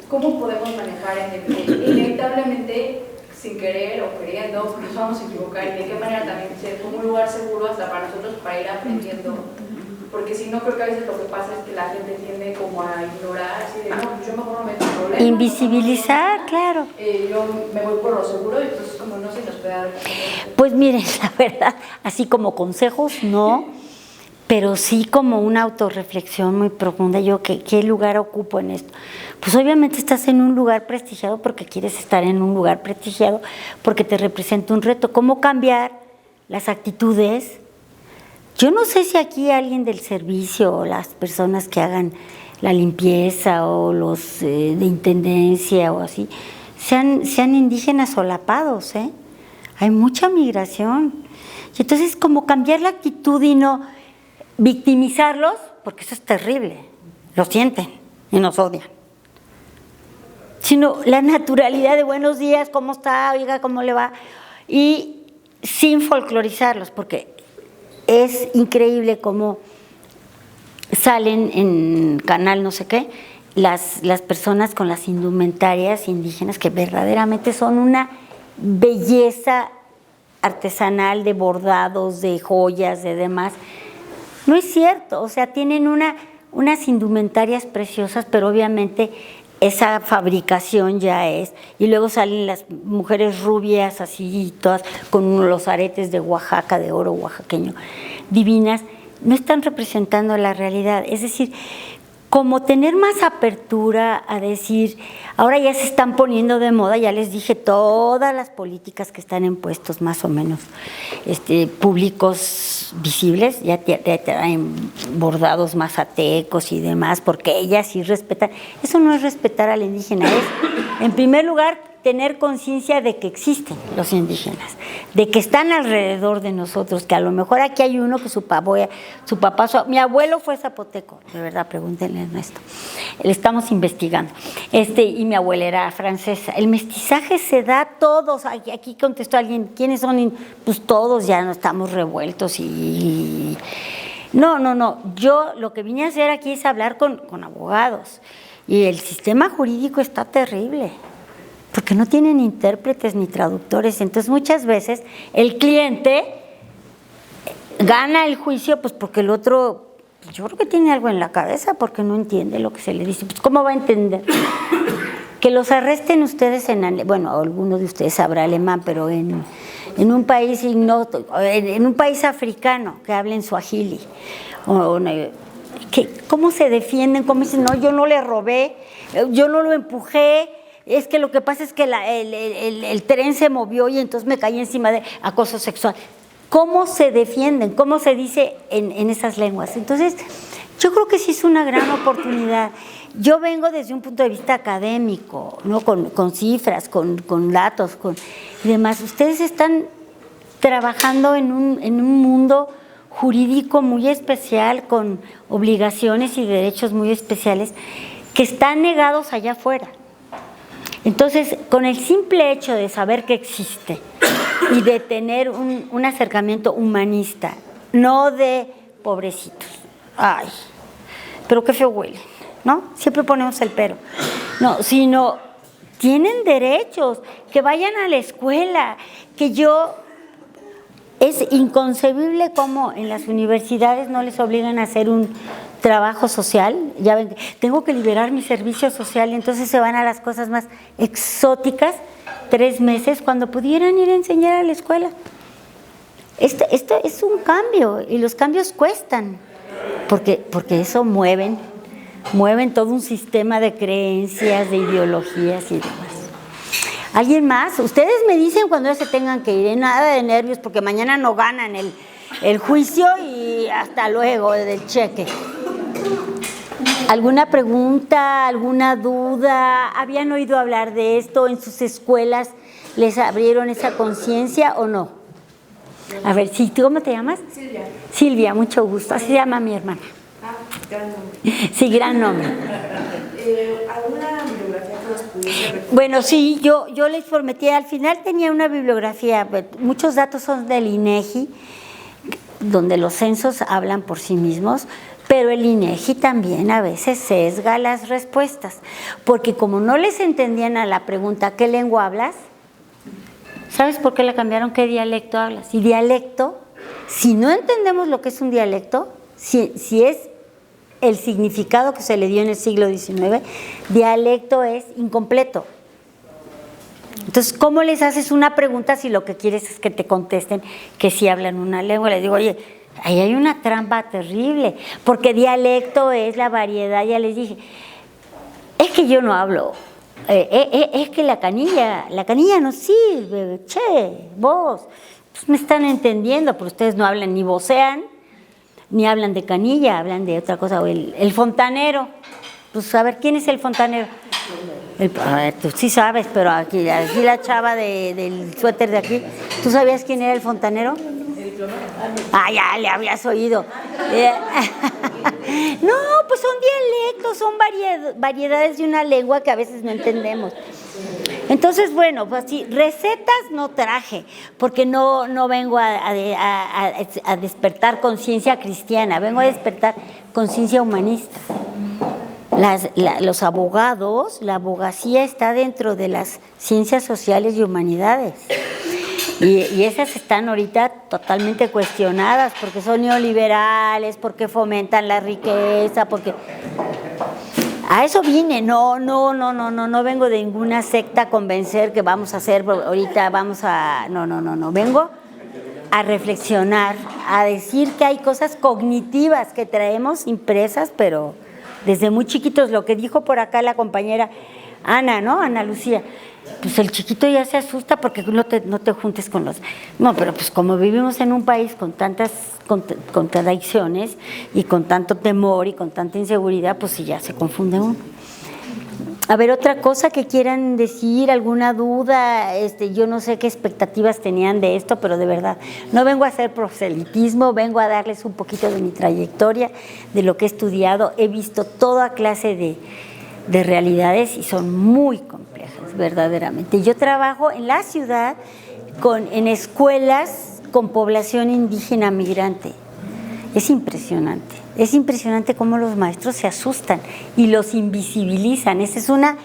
¿cómo podemos manejar en el que inevitablemente, sin querer o queriendo, nos vamos a equivocar? Y de qué manera también ser como un lugar seguro hasta para nosotros para ir aprendiendo. Porque si no, creo que a veces lo que pasa es que la gente tiende como a ignorar, así de, no, yo mejor no me meto en problemas. Invisibilizar, claro. Yo me voy por lo seguro, y entonces como no se nos puede dar... Pues miren, la verdad, así como consejos, no, pero sí como una autorreflexión muy profunda. Yo, ¿qué lugar ocupo en esto? Pues obviamente estás en un lugar prestigiado porque quieres estar en un lugar prestigiado, porque te representa un reto. ¿Cómo cambiar las actitudes? Yo no sé si aquí alguien del servicio o las personas que hagan la limpieza o los de intendencia o así, sean indígenas solapados, ¿eh? Hay mucha migración. Y entonces, como cambiar la actitud y no victimizarlos, porque eso es terrible, lo sienten y nos odian. Sino la naturalidad de buenos días, ¿cómo está? Oiga, ¿cómo le va? Y sin folclorizarlos, porque es increíble cómo salen en canal no sé qué las personas con las indumentarias indígenas que verdaderamente son una belleza artesanal de bordados, de joyas, de demás. No es cierto, o sea, tienen unas indumentarias preciosas, pero obviamente esa fabricación ya es, y luego salen las mujeres rubias así, todas con los aretes de Oaxaca, de oro oaxaqueño, divinas, no están representando la realidad, es decir, como tener más apertura a decir, ahora ya se están poniendo de moda, ya les dije, todas las políticas que están en puestos más o menos públicos visibles, ya traen bordados mazatecos y demás, porque ellas sí respetan. Eso no es respetar al indígena, es, en primer lugar, tener conciencia de que existen los indígenas, de que están alrededor de nosotros, que a lo mejor aquí hay uno que mi abuelo fue zapoteco, de verdad, pregúntenle a Ernesto, le estamos investigando, y mi abuela era francesa. El mestizaje se da a todos, aquí contestó alguien, ¿quiénes son? Pues todos ya no estamos revueltos y... No, yo lo que vine a hacer aquí es hablar con abogados, y el sistema jurídico está terrible, porque no tienen intérpretes ni traductores. Entonces muchas veces el cliente gana el juicio pues porque el otro, pues yo creo que tiene algo en la cabeza porque no entiende lo que se le dice. Pues ¿cómo va a entender? Que los arresten ustedes bueno, alguno de ustedes sabrá alemán, pero en un país ignoto, en un país africano que hablen suajili, ¿cómo se defienden? ¿Cómo dicen? No, yo no le robé, yo no lo empujé, es que lo que pasa es que el tren se movió y entonces me caí encima de acoso sexual. ¿Cómo se defienden? ¿Cómo se dice en esas lenguas? Entonces, yo creo que sí es una gran oportunidad. Yo vengo desde un punto de vista académico, ¿no? Con cifras, con datos, y demás. Ustedes están trabajando en un mundo jurídico muy especial, con obligaciones y derechos muy especiales, que están negados allá afuera. Entonces, con el simple hecho de saber que existe y de tener un acercamiento humanista, no de pobrecitos, ay, pero qué feo huele, ¿no? Siempre ponemos el pero. No, sino tienen derechos, que vayan a la escuela, es inconcebible cómo en las universidades no les obligan a hacer un trabajo social. Ya ven, tengo que liberar mi servicio social y entonces se van a las cosas más exóticas 3 meses cuando pudieran ir a enseñar a la escuela. Esto es un cambio y los cambios cuestan porque eso mueven todo un sistema de creencias, de ideologías y demás. ¿Alguien más? Ustedes me dicen cuando ya se tengan que ir, nada de nervios porque mañana no ganan el juicio y hasta luego del cheque. ¿Alguna pregunta, alguna duda? ¿Habían oído hablar de esto en sus escuelas? ¿Les abrieron esa conciencia o no? A ver, ¿cómo te llamas? Silvia. Silvia, mucho gusto. Así se llama mi hermana. Gran nombre. Sí, gran nombre. ¿Alguna bibliografía que nos pudiese recomendar? Bueno, sí, yo les prometí, al final tenía una bibliografía, muchos datos son del INEGI, donde los censos hablan por sí mismos, pero el INEGI también a veces sesga las respuestas, porque como no les entendían a la pregunta ¿qué lengua hablas? ¿Sabes por qué la cambiaron? ¿Qué dialecto hablas? Y dialecto, si no entendemos lo que es un dialecto, si es el significado que se le dio en el siglo XIX, dialecto es incompleto. Entonces, ¿cómo les haces una pregunta si lo que quieres es que te contesten que sí hablan una lengua? Les digo, oye, ahí hay una trampa terrible, porque dialecto es la variedad, ya les dije, es que yo no hablo, es que la canilla no sirve, che, vos, pues me están entendiendo, pero ustedes no hablan ni vocean, ni hablan de canilla, hablan de otra cosa, o el fontanero, pues a ver, ¿quién es el fontanero? A ver, tú sí sabes, pero aquí la chava del suéter de aquí, ¿tú sabías quién era el fontanero? Ah, ya le habías oído. No, pues son dialectos, son variedades de una lengua que a veces no entendemos. Entonces, bueno, pues así, recetas no traje, porque no vengo a despertar conciencia cristiana, vengo a despertar conciencia humanista. Los abogados, la abogacía está dentro de las ciencias sociales y humanidades. Y esas están ahorita totalmente cuestionadas porque son neoliberales, porque fomentan la riqueza, porque... A eso vine, no vengo de ninguna secta a convencer que vamos a hacer, ahorita vamos a... No, vengo a reflexionar, a decir que hay cosas cognitivas que traemos impresas, pero desde muy chiquitos, lo que dijo por acá la compañera Ana, ¿no? Ana Lucía, pues el chiquito ya se asusta porque no te juntes con los... No, pero pues como vivimos en un país con tantas contradicciones y con tanto temor y con tanta inseguridad, pues sí ya se confunde uno. A ver, otra cosa que quieran decir, alguna duda, yo no sé qué expectativas tenían de esto, pero de verdad, no vengo a hacer proselitismo, vengo a darles un poquito de mi trayectoria, de lo que he estudiado, he visto toda clase de realidades y son muy complejas, verdaderamente. Yo trabajo en la ciudad en escuelas con población indígena migrante. Es impresionante cómo los maestros se asustan y los invisibilizan. Esa es una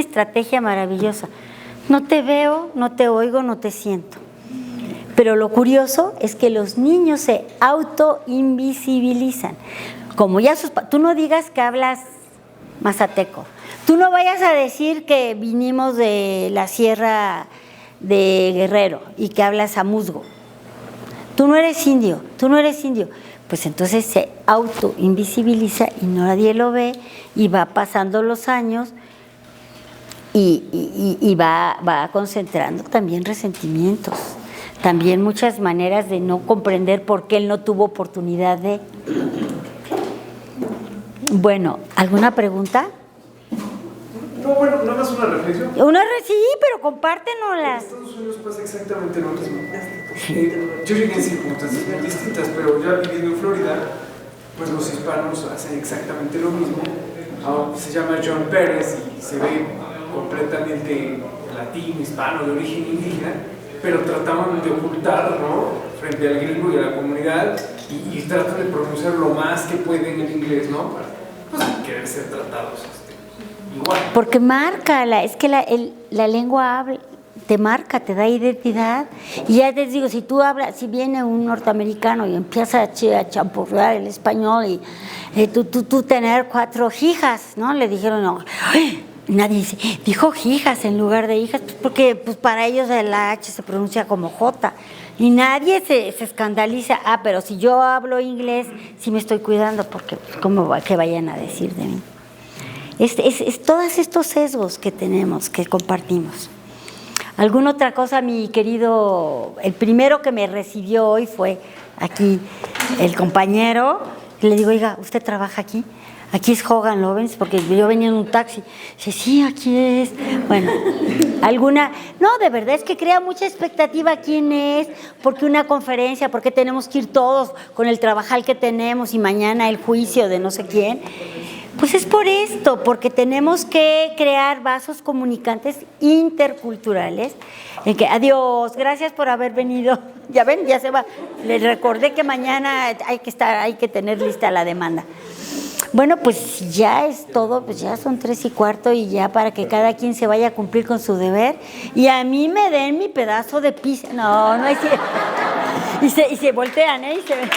estrategia maravillosa. No te veo, no te oigo, no te siento. Pero lo curioso es que los niños se autoinvisibilizan. Como ya tú no digas que hablas mazateco. Tú no vayas a decir que vinimos de la sierra de Guerrero y que hablas amuzgo. Tú no eres indio. Pues entonces se autoinvisibiliza y nadie lo ve y va pasando los años y va concentrando también resentimientos. También muchas maneras de no comprender por qué él no tuvo oportunidad de... Bueno, ¿alguna pregunta? No, bueno, nada más una reflexión. Sí, pero compártenoslas. En Estados Unidos pasa exactamente lo mismo. Yo llegué en circunstancias muy distintas, pero ya viviendo en Florida, pues los hispanos hacen exactamente lo mismo. Se llama John Pérez y se ve completamente latino, hispano, de origen indígena, pero trataban de ocultar, ¿no?, frente al gringo y a la comunidad y tratan de pronunciar lo más que pueden en inglés, ¿no?, para pues, querer ser tratados igual. Porque marca, es que la lengua habla, te marca, te da identidad. Y ya les digo, si viene un norteamericano y empieza a champurrear el español y tú tener 4 hijas, ¿no? Le dijeron, no, nadie dijo hijas en lugar de hijas, porque pues, para ellos la H se pronuncia como J. Y nadie se escandaliza. Pero si yo hablo inglés, sí me estoy cuidando, porque ¿cómo que vayan a decir de mí? Es todos estos sesgos que tenemos, que compartimos. ¿Alguna otra cosa, mi querido? El primero que me recibió hoy fue aquí el compañero. Le digo, oiga, ¿usted trabaja aquí? Aquí es Hogan Lorenz, porque yo venía en un taxi. Dice, sí, aquí es. Bueno, ¿alguna? No, de verdad es que crea mucha expectativa quién es, porque una conferencia, porque tenemos que ir todos con el trabajal que tenemos y mañana el juicio de no sé quién. Pues es por esto, porque tenemos que crear vasos comunicantes interculturales. En que, adiós, gracias por haber venido. Ya ven, ya se va. Les recordé que mañana hay que tener lista la demanda. Bueno, pues ya es todo, pues ya son 3:15 y ya para que cada quien se vaya a cumplir con su deber y a mí me den mi pedazo de pizza. No es cierto. Y se voltean, ¿eh? Y se ven.